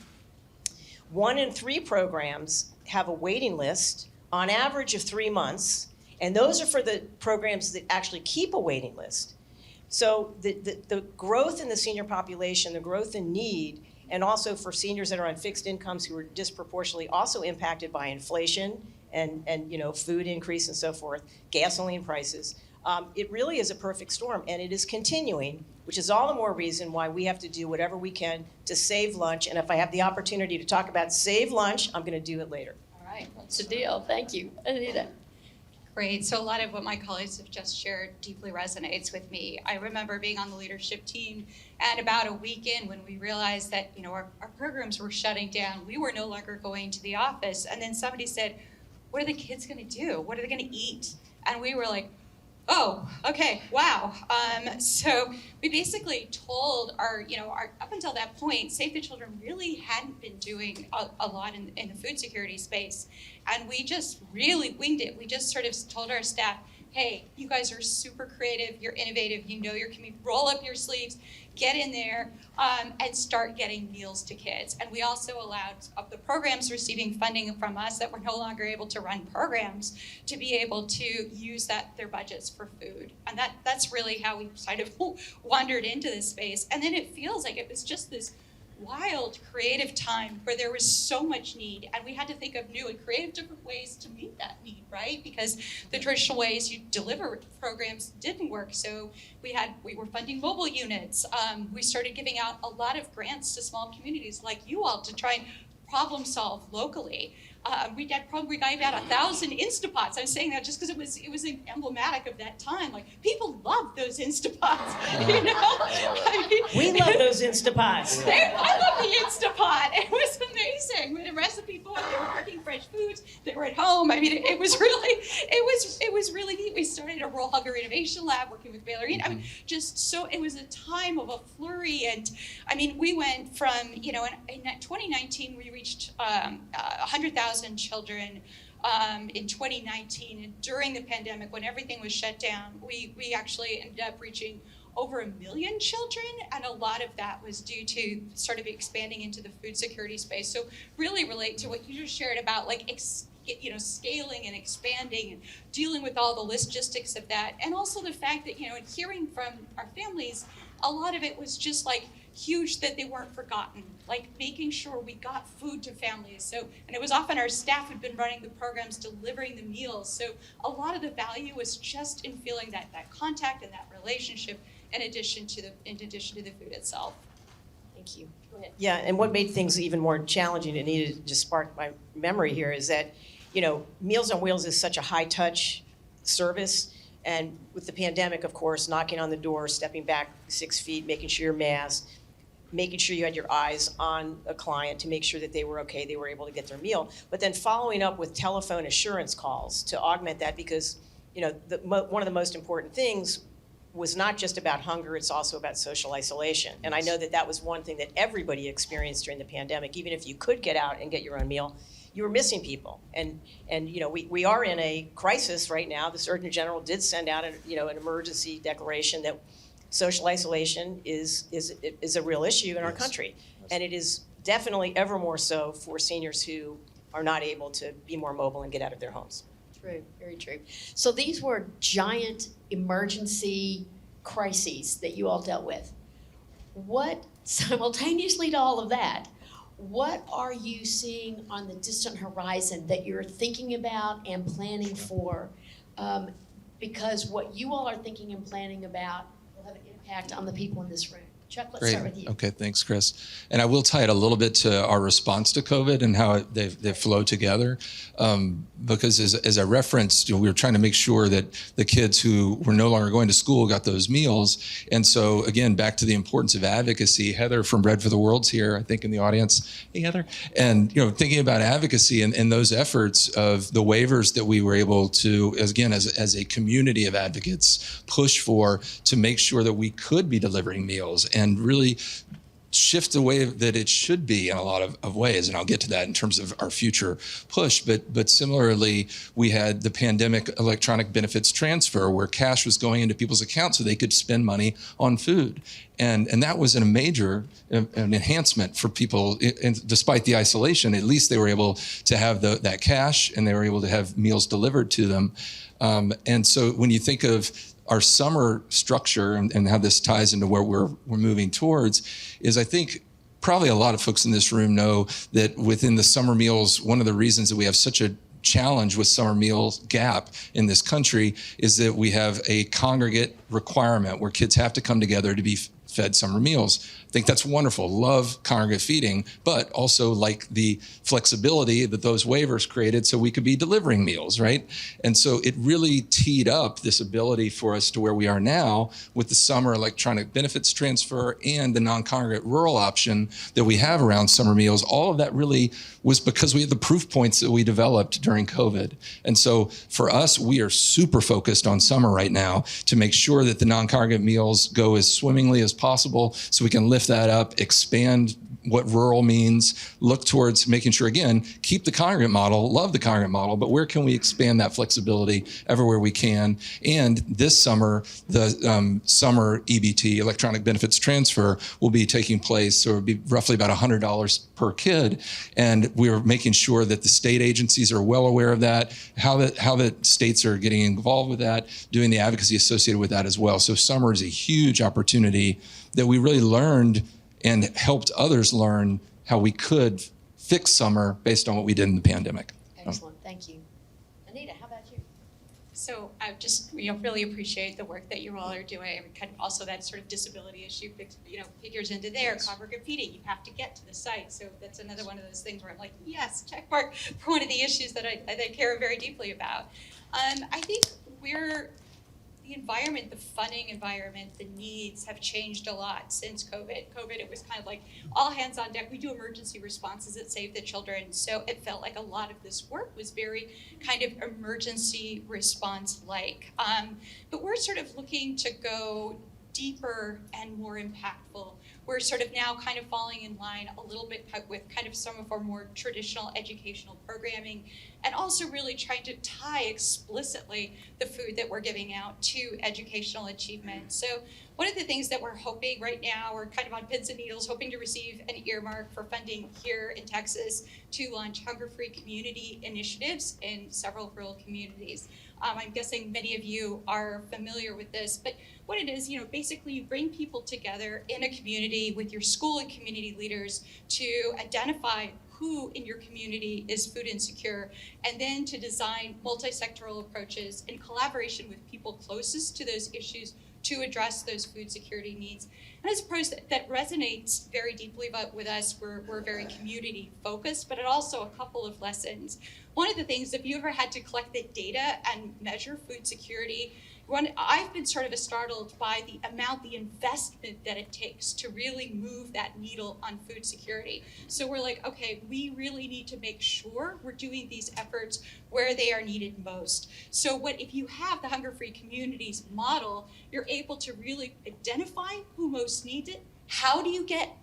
Speaker 3: 1 in 3 programs have a waiting list on average of 3 months. And those are for the programs that actually keep a waiting list. So the growth in the senior population, the growth in need, and also for seniors that are on fixed incomes who are disproportionately also impacted by inflation and food increase and so forth, gasoline prices, it really is a perfect storm, and it is continuing, which is all the more reason why we have to do whatever we can to save lunch. And if I have the opportunity to talk about save lunch, I'm going to do it later.
Speaker 2: All right, that's a deal. Thank you. Anita.
Speaker 5: Great. So a lot of what my colleagues have just shared deeply resonates with me. I remember being on the leadership team, and about a week in, when we realized that our programs were shutting down, we were no longer going to the office. And then somebody said, "What are the kids going to do? What are they going to eat?" And we were like, "Oh, okay, wow." So we basically told our up until that point, Save the Children really hadn't been doing a lot in the food security space. And we just really winged it. We just sort of told our staff, "Hey, you guys are super creative, you're innovative, you know your community, roll up your sleeves, get in there, and start getting meals to kids." And we also allowed the programs receiving funding from us that were no longer able to run programs to be able to use their budgets for food. And that's really how we kind of wandered into this space. And then it feels like it was just this wild creative time where there was so much need, and we had to think of new and creative different ways to meet that need, right? Because the traditional ways you deliver programs didn't work. So we were funding mobile units. We started giving out a lot of grants to small communities like you all to try and problem solve locally. We got about 1,000 Instapots. I'm saying that just because it was emblematic of that time. Like, people love those Instapots,
Speaker 3: We love those Instapots.
Speaker 5: I love the Instapot. It was amazing. We had a recipe for it. They were cooking fresh foods. They were at home. I mean, it was really neat. We started a Rural Hunger Innovation Lab working with Plenary. I mean, it was a time of a flurry. And I mean, we went from, in 2019, we reached 100,000 children in 2019, and during the pandemic, when everything was shut down, we actually ended up reaching over 1 million children, and a lot of that was due to sort of expanding into the food security space. So really relate to what you just shared about scaling and expanding and dealing with all the logistics of that, and also the fact that and hearing from our families, a lot of it was just like huge that they weren't forgotten, like making sure we got food to families. So, and it was often our staff had been running the programs, delivering the meals. So a lot of the value was just in feeling that contact and that relationship in addition to the food itself.
Speaker 2: Thank you. Go ahead.
Speaker 3: Yeah, and what made things even more challenging, and needed to spark my memory here, is that Meals on Wheels is such a high-touch service. And with the pandemic, of course, knocking on the door, stepping back 6 feet, making sure you're masked, making sure you had your eyes on a client to make sure that they were okay, they were able to get their meal. But then following up with telephone assurance calls to augment that, because one of the most important things was not just about hunger, it's also about social isolation. And I know that that was one thing that everybody experienced during the pandemic. Even if you could get out and get your own meal, you were missing people. And we are in a crisis right now. The Surgeon General did send out an emergency declaration that social isolation is a real issue in our country. And it is definitely ever more so for seniors who are not able to be more mobile and get out of their homes.
Speaker 2: True, very true. So these were giant emergency crises that you all dealt with. What, simultaneously to all of that, what are you seeing on the distant horizon that you're thinking about and planning for? Because what you all are thinking and planning about will have an impact on the people in this room. Chuck, let's start with you.
Speaker 4: Okay, thanks, Chris. And I will tie it a little bit to our response to COVID and how they flow together. Because as I referenced, we were trying to make sure that the kids who were no longer going to school got those meals. And so, again, back to the importance of advocacy. Heather from Bread for the World's here, I think, in the audience. Hey, Heather. And, thinking about advocacy and those efforts of the waivers that we were able to, as a community of advocates, push for to make sure that we could be delivering meals and really shift the way that it should be in a lot of ways. And I'll get to that in terms of our future push. But similarly, we had the pandemic electronic benefits transfer where cash was going into people's accounts so they could spend money on food. And that was a major an enhancement for people. And despite the isolation, at least they were able to have that cash and they were able to have meals delivered to them. And so when you think of our summer structure and how this ties into where we're moving towards is I think probably a lot of folks in this room know that within the summer meals, one of the reasons that we have such a challenge with summer meals gap in this country is that we have a congregate requirement where kids have to come together to be fed summer meals. I think that's wonderful. Love congregate feeding, but also like the flexibility that those waivers created so we could be delivering meals, right? And so it really teed up this ability for us to where we are now with the summer electronic benefits transfer and the non-congregate rural option that we have around summer meals. All of that really was because we had the proof points that we developed during COVID. And so for us, we are super focused on summer right now to make sure that the non-congregate meals go as swimmingly as possible so we can lift that up, expand what rural means, look towards making sure, again, keep the congregate model, love the congregate model, but where can we expand that flexibility everywhere we can? And this summer, the summer EBT, electronic benefits transfer, will be taking place, so it'll be roughly about $100 per kid. And we're making sure that the state agencies are well aware of that, how the states are getting involved with that, doing the advocacy associated with that as well. So summer is a huge opportunity that we really learned and helped others learn how we could fix summer based on what we did in the pandemic.
Speaker 2: Excellent, thank you. Anita, how about you?
Speaker 5: So I just really appreciate the work that you all are doing. Kind of also that sort of disability issue figures into there.
Speaker 4: Yes.
Speaker 5: Congregate feeding, you have to get to the site. So that's another one of those things where I'm like, yes, check mark for one of the issues that I care very deeply about. I think the environment, the funding environment, the needs have changed a lot since COVID. It was kind of like all hands on deck. We do emergency responses at Save the Children. So it felt like a lot of this work was very kind of emergency response-like. But we're sort of looking to go deeper and more impactful. We're sort of now kind of falling in line a little bit with kind of some of our more traditional educational programming, and also really trying to tie explicitly the food that we're giving out to educational achievement. So one of the things that we're hoping right now, we're kind of on pins and needles, hoping to receive an earmark for funding here in Texas to launch hunger-free community initiatives in several rural communities. I'm guessing many of you are familiar with this, but what it is, basically you bring people together in a community with your school and community leaders to identify who in your community is food insecure, and then to design multi-sectoral approaches in collaboration with people closest to those issues to address those food security needs. And I suppose that resonates very deeply with us. We're very community focused, but it also a couple of lessons. One of the things, if you ever had to collect the data and measure food security, I've been sort of startled by the investment that it takes to really move that needle on food security. So we're like, okay, we really need to make sure we're doing these efforts where they are needed most. So if you have the Hunger-Free Communities model, you're able to really identify who most needs it, how do you get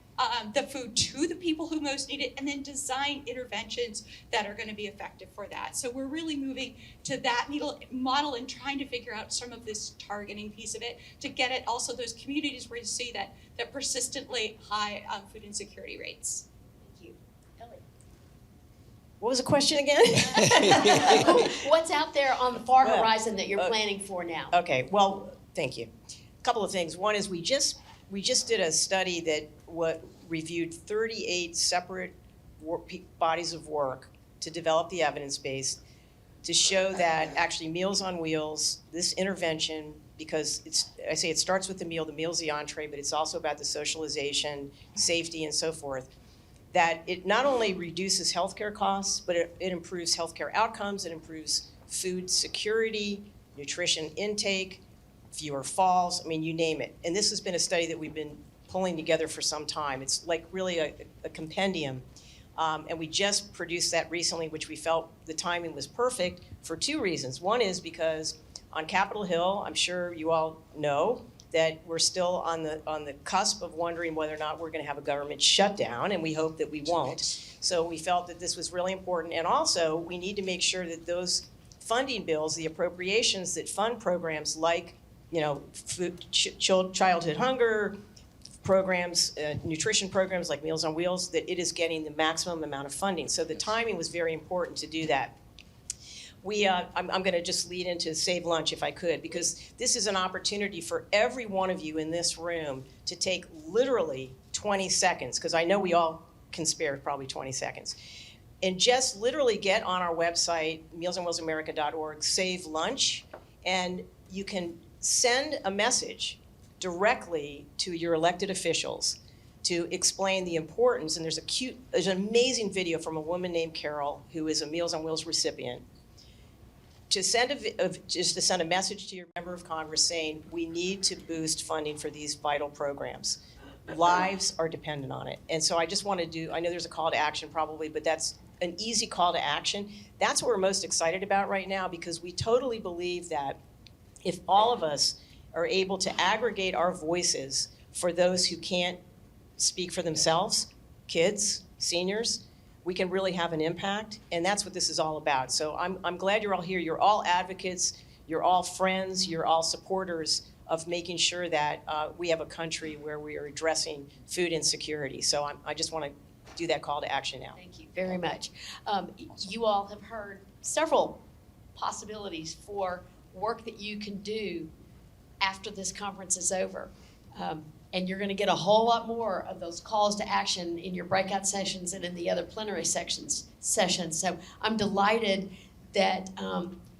Speaker 5: the food to the people who most need it, and then design interventions that are going to be effective for that. So we're really moving to that model and trying to figure out some of this targeting piece of it to get at also those communities where you see that persistently high food insecurity rates.
Speaker 2: Thank you. Ellie.
Speaker 3: What was the question again?
Speaker 2: What's out there on the far
Speaker 3: Well,
Speaker 2: horizon that you're planning for now?
Speaker 3: Okay, well, thank you. A couple of things. One is we just did a study that reviewed 38 separate bodies of work to develop the evidence base to show that actually Meals on Wheels, this intervention, because I say it starts with the meal's the entree, but it's also about the socialization, safety, and so forth, that it not only reduces healthcare costs, but it improves healthcare outcomes, it improves food security, nutrition intake, fewer falls, I mean, you name it. And this has been a study that we've been pulling together for some time. It's like really a compendium. And we just produced that recently, which we felt the timing was perfect for two reasons. One is because on Capitol Hill, I'm sure you all know that we're still on the cusp of wondering whether or not we're going to have a government shutdown, and we hope that we won't. So we felt that this was really important. And also, we need to make sure that those funding bills, the appropriations that fund programs like, childhood hunger programs, nutrition programs like Meals on Wheels, that it is getting the maximum amount of funding. So the timing was very important to do that. I'm going to just lead into Save Lunch if I could, because this is an opportunity for every one of you in this room to take literally 20 seconds, because I know we all can spare probably 20 seconds, and just literally get on our website, mealsonwheelsamerica.org, Save Lunch, and you can send a message directly to your elected officials to explain the importance. And there's an amazing video from a woman named Carol, who is a Meals on Wheels recipient, to send a message to your member of Congress saying, we need to boost funding for these vital programs. Lives are dependent on it. And so I just want to I know there's a call to action probably, but that's an easy call to action. That's what we're most excited about right now, because we totally believe that if all of us are able to aggregate our voices for those who can't speak for themselves, kids, seniors, we can really have an impact, and that's what this is all about. So I'm glad you're all here. You're all advocates, you're all friends, you're all supporters of making sure that we have a country where we are addressing food insecurity. So I just want to do that call to action now.
Speaker 2: Thank you very much. You all have heard several possibilities for work that you can do after this conference is over. And you're going to get a whole lot more of those calls to action in your breakout sessions and in the other plenary sessions. So I'm delighted that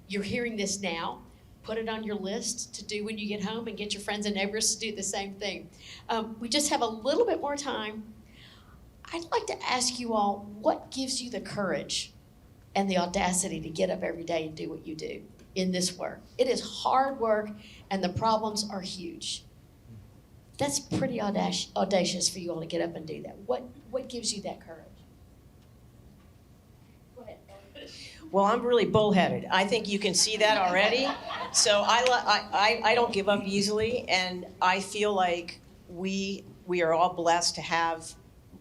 Speaker 2: you're hearing this now. Put it on your list to do when you get home, and get your friends and neighbors to do the same thing. We just have a little bit more time. I'd like to ask you all, what gives you the courage and the audacity to get up every day and do what you do in this work? It is hard work, and the problems are huge. That's pretty audacious for you all to get up and do that. What gives you that courage? Go ahead.
Speaker 3: Well, I'm really bullheaded. I think you can see that already. So I don't give up easily, and I feel like we are all blessed to have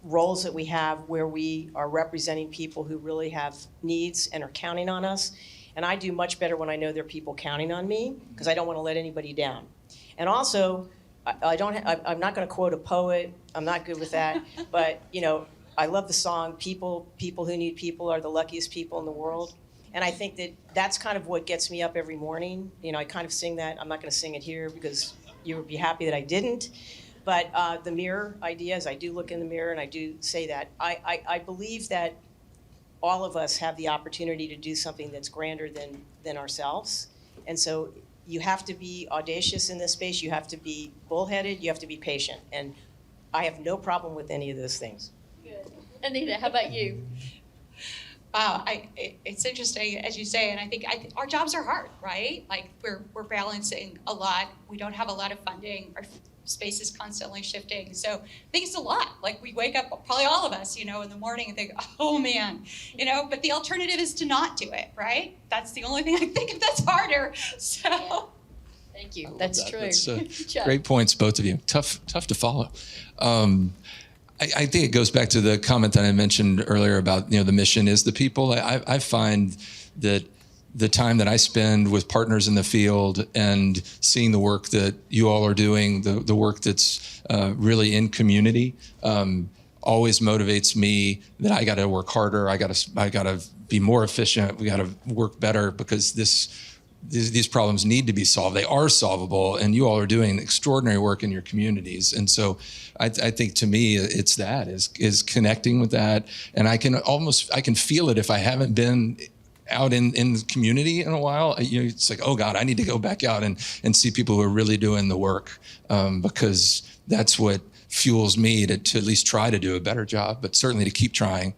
Speaker 3: roles that we have where we are representing people who really have needs and are counting on us. And I do much better when I know there are people counting on me, because I don't want to let anybody down. And also, I'm not going to quote a poet. I'm not good with that. But, I love the song, people who need people are the luckiest people in the world. And I think that that's kind of what gets me up every morning. I kind of sing that. I'm not going to sing it here because you would be happy that I didn't. But the mirror idea is I do look in the mirror and I do say that. I believe that all of us have the opportunity to do something that's grander than ourselves. And so You have to be audacious in this space. You have to be bullheaded. You have to be patient. And I have no problem with any of those things.
Speaker 2: Good. Anita, how about you?
Speaker 5: Wow, it's interesting, as you say, and I think our jobs are hard, right? Like, we're balancing a lot. We don't have a lot of funding. Our space is constantly shifting. So I think it's a lot. Like, we wake up, probably all of us, in the morning and think, oh man, but the alternative is to not do it, right? That's the only thing I think of that's harder. So.
Speaker 2: Yeah. Thank you. That's true.
Speaker 4: That's,
Speaker 2: Good job.
Speaker 4: great points, both of you. Tough to follow. I think it goes back to the comment that I mentioned earlier about, the mission is the people. I find that the time that I spend with partners in the field and seeing the work that you all are doing, the work that's really in community, always motivates me that I got to work harder. I got to be more efficient. We got to work better because these problems need to be solved. They are solvable, and you all are doing extraordinary work in your communities. And so I think to me, it's that, is connecting with that. And I can feel it if I haven't been out in the community in a while. It's like, oh God, I need to go back out and see people who are really doing the work, because that's what fuels me to at least try to do a better job, but certainly to keep trying.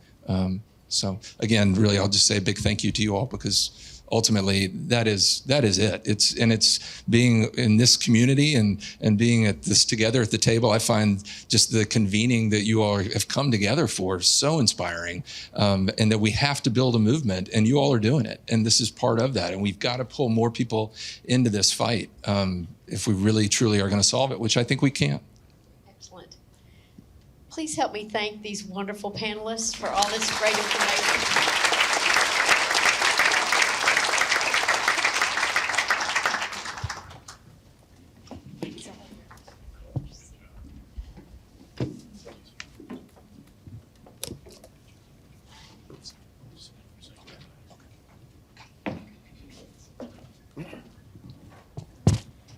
Speaker 4: So again, really, I'll just say a big thank you to you all, because ultimately, that is it. It's being in this community and being at this together at the table. I find just the convening that you all have come together for so inspiring, and that we have to build a movement, and you all are doing it. And this is part of that. And we've got to pull more people into this fight if we really, truly are going to solve it, which I think we can.
Speaker 2: Excellent. Please help me thank these wonderful panelists for all this great information.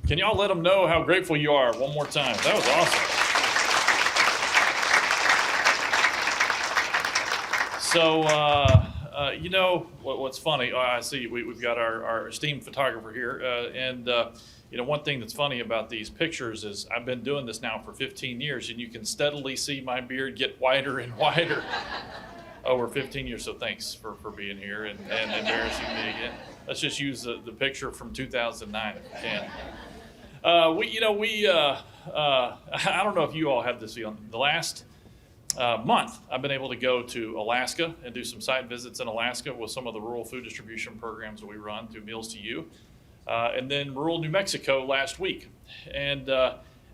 Speaker 1: Can y'all let them know how grateful you are one more time? That was awesome. So, what's funny, I see we've got our esteemed photographer here. And one thing that's funny about these pictures is I've been doing this now for 15 years, and you can steadily see my beard get whiter and whiter over 15 years. So thanks for being here and embarrassing me again. Let's just use the picture from 2009 if we can. I don't know if you all have this feeling. The last month, I've been able to go to Alaska and do some site visits in Alaska with some of the rural food distribution programs that we run through Meals to You, and then rural New Mexico last week. And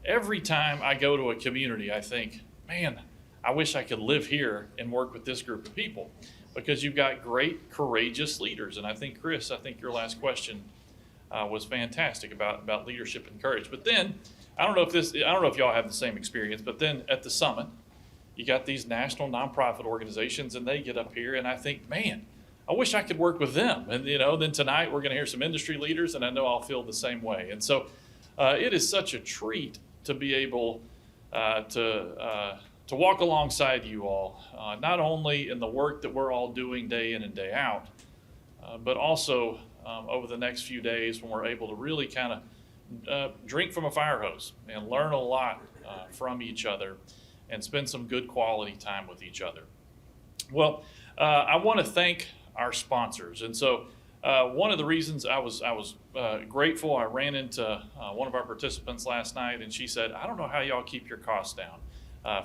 Speaker 1: every time I go to a community, I think, man, I wish I could live here and work with this group of people, because you've got great, courageous leaders. And I think, Chris, your last question was fantastic about leadership and courage. But then, I don't know if y'all have the same experience, but then at the summit, you got these national nonprofit organizations, and they get up here, and I think, man, I wish I could work with them. And then tonight we're going to hear some industry leaders, and I know I'll feel the same way. And so, it is such a treat to be able to walk alongside you all, not only in the work that we're all doing day in and day out, but also over the next few days when we're able to really kind of drink from a fire hose and learn a lot from each other and spend some good quality time with each other. Well, I want to thank our sponsors. And so one of the reasons I was grateful, I ran into one of our participants last night, and she said, I don't know how y'all keep your costs down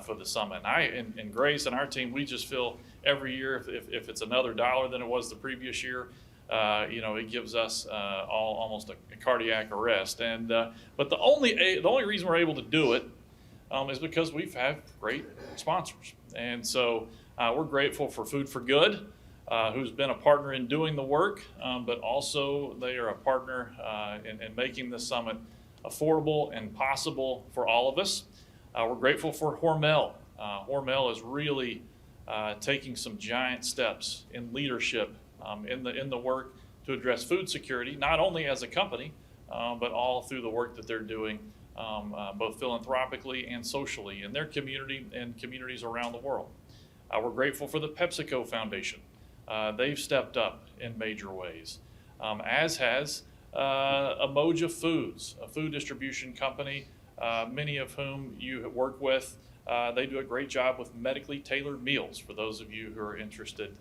Speaker 1: for the summit. And Grace and our team, we just feel every year if it's another $1 than it was the previous year, it gives us almost a cardiac arrest. And but the only reason we're able to do it is because we've had great sponsors. And so we're grateful for Food for Good, who's been a partner in doing the work, but also they are a partner in making this summit affordable and possible for all of us. We're grateful for Hormel. Hormel is really taking some giant steps in leadership in the work to address food security, not only as a company, but all through the work that they're doing, both philanthropically and socially in their community and communities around the world. We're grateful for the PepsiCo Foundation. They've stepped up in major ways, as has Emoja Foods, a food distribution company, many of whom you have worked with. They do a great job with medically tailored meals for those of you who are interested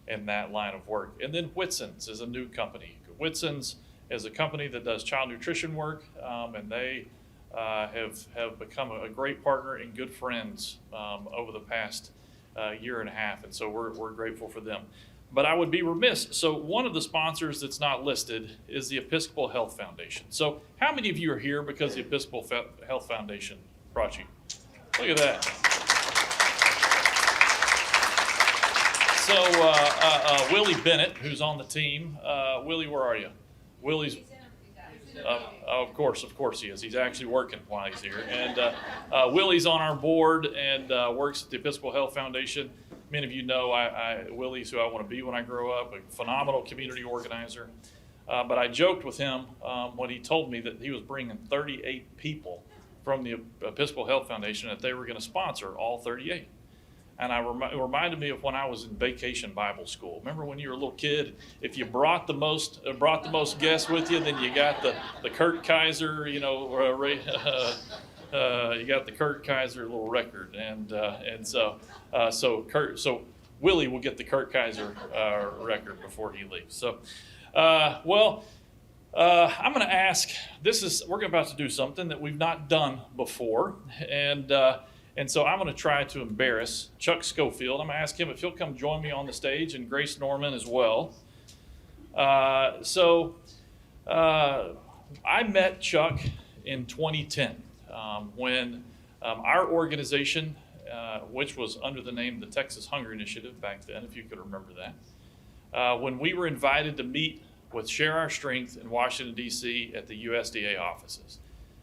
Speaker 1: in that line of work. And then Whitson's is a new company. Whitson's is a company that does child nutrition work, and they have become a great partner and good friends over the past year and a half, and so we're grateful for them. But I would be remiss, so one of the sponsors that's not listed is the Episcopal Health Foundation. So how many of you are here because the Episcopal Health Foundation brought you? Look at that. So Willie Bennett, who's on the team, Willie, where are you? Willie's, of course he is. He's actually working while he's here. And Willie's on our board and works at the Episcopal Health Foundation. Many of you know Willie's who I want to be when I grow up, a phenomenal community organizer. But I joked with him when he told me that he was bringing 38 people from the Episcopal Health Foundation that they were going to sponsor all 38. And it reminded me of when I was in vacation Bible school. Remember when you were a little kid, if you brought the most guests with you, then you got the Kurt Kaiser, you got the Kurt Kaiser little record, and so Willie will get the Kurt Kaiser record before he leaves. So, I'm going to ask. We're about to do something that we've not done before, and so I'm going to try to embarrass Chuck Schofield. I'm going to ask him if he'll come join me on the stage, and Grace Norman as well. I met Chuck in 2010 when our organization, which was under the name the Texas Hunger Initiative back then, if you could remember that, when we were invited to meet with Share Our Strength in Washington, D.C. at the USDA offices.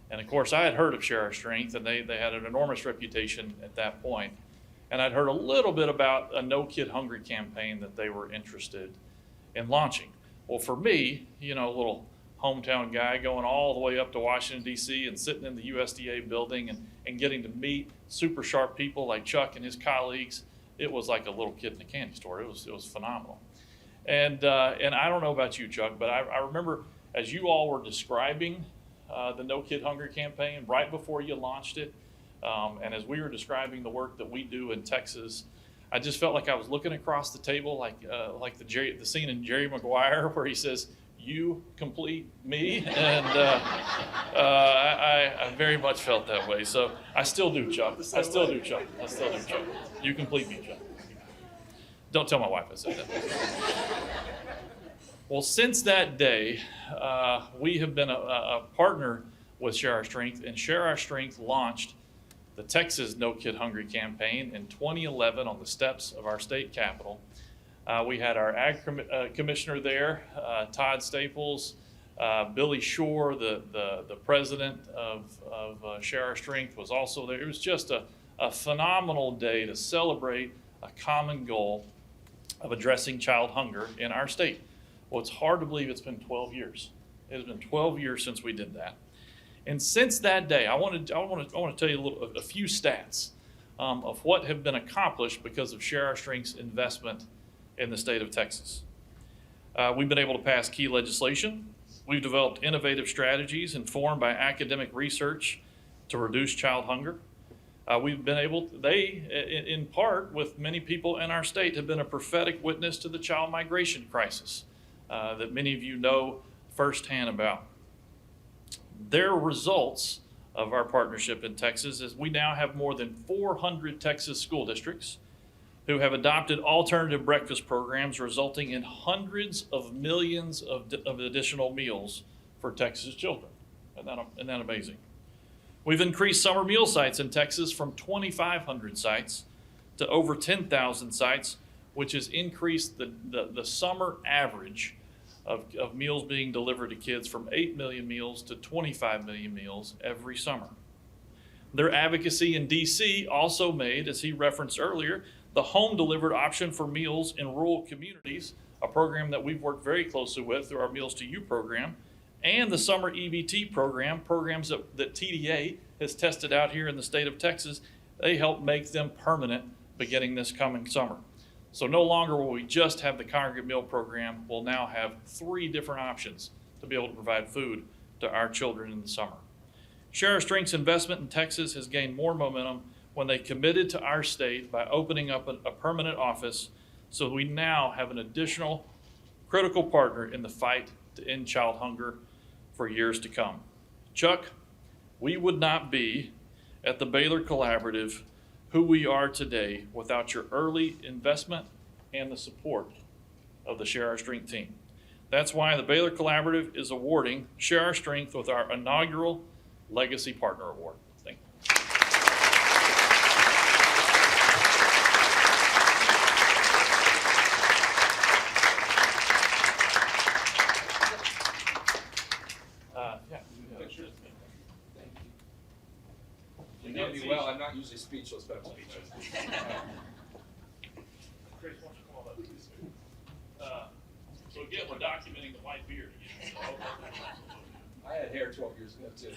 Speaker 1: And of course, I had heard of Share Our Strength, and they had an enormous reputation at that point. And I'd heard a little bit about a No Kid Hungry campaign that they were interested in launching. Well, for me, a little hometown guy going all the way up to Washington, D.C. and sitting in the USDA building and getting to meet super sharp people like Chuck and his colleagues, it was like a little kid in a candy store. It was phenomenal. And I don't know about you, Chuck, but I remember as you all were describing the No Kid Hungry campaign right before you launched it, and as we were describing the work that we do in Texas, I just felt like I was looking across the table like the scene in Jerry Maguire where he says, "You complete me," and I very much felt that way. So I still do, Chuck. I still do, Chuck. You complete me, Chuck. Don't tell my wife I said that. Well, since that day, we have been a partner with Share Our Strength, and Share Our Strength launched the Texas No Kid Hungry campaign in 2011 on the steps of our state capitol. We had our ag commissioner there, Todd Staples, Billy Shore, the president of Share Our Strength was also there. It was just a phenomenal day to celebrate a common goal of addressing child hunger in our state. Well, it's hard to believe it's been 12 years. It has been 12 years since we did that. And since that day, I want to tell you a few stats of what have been accomplished because of Share Our Strength's investment in the state of Texas. We've been able to pass key legislation. We've developed innovative strategies informed by academic research to reduce child hunger. We've been able, in part with many people in our state, have been a prophetic witness to the child migration crisis that many of you know firsthand about. Their results of our partnership in Texas is we now have more than 400 Texas school districts who have adopted alternative breakfast programs, resulting in hundreds of millions of additional meals for Texas children. Isn't that amazing? We've increased summer meal sites in Texas from 2,500 sites to over 10,000 sites, which has increased the summer average of meals being delivered to kids from 8 million meals to 25 million meals every summer. Their advocacy in D.C. also made, as he referenced earlier, the home-delivered option for meals in rural communities, a program that we've worked very closely with through our Meals to You program, and the summer EBT program, programs that TDA has tested out here in the state of Texas. They help make them permanent beginning this coming summer. So no longer will we just have the congregate meal program, we'll now have 3 different options to be able to provide food to our children in the summer. Share Our Strength's investment in Texas has gained more momentum when they committed to our state by opening up a permanent office, so we now have an additional critical partner in the fight to end child hunger for years to come. Chuck, we would not be at the Baylor Collaborative who we are today without your early investment and the support of the Share Our Strength team. That's why the Baylor Collaborative is awarding Share Our Strength with our inaugural Legacy Partner Award. Thank you.
Speaker 6: You know me well, I'm not usually speechless, but I'm speechless.
Speaker 1: Chris, why don't you come on up? So again, we're documenting the white beard again.
Speaker 6: I had hair 12 years ago too.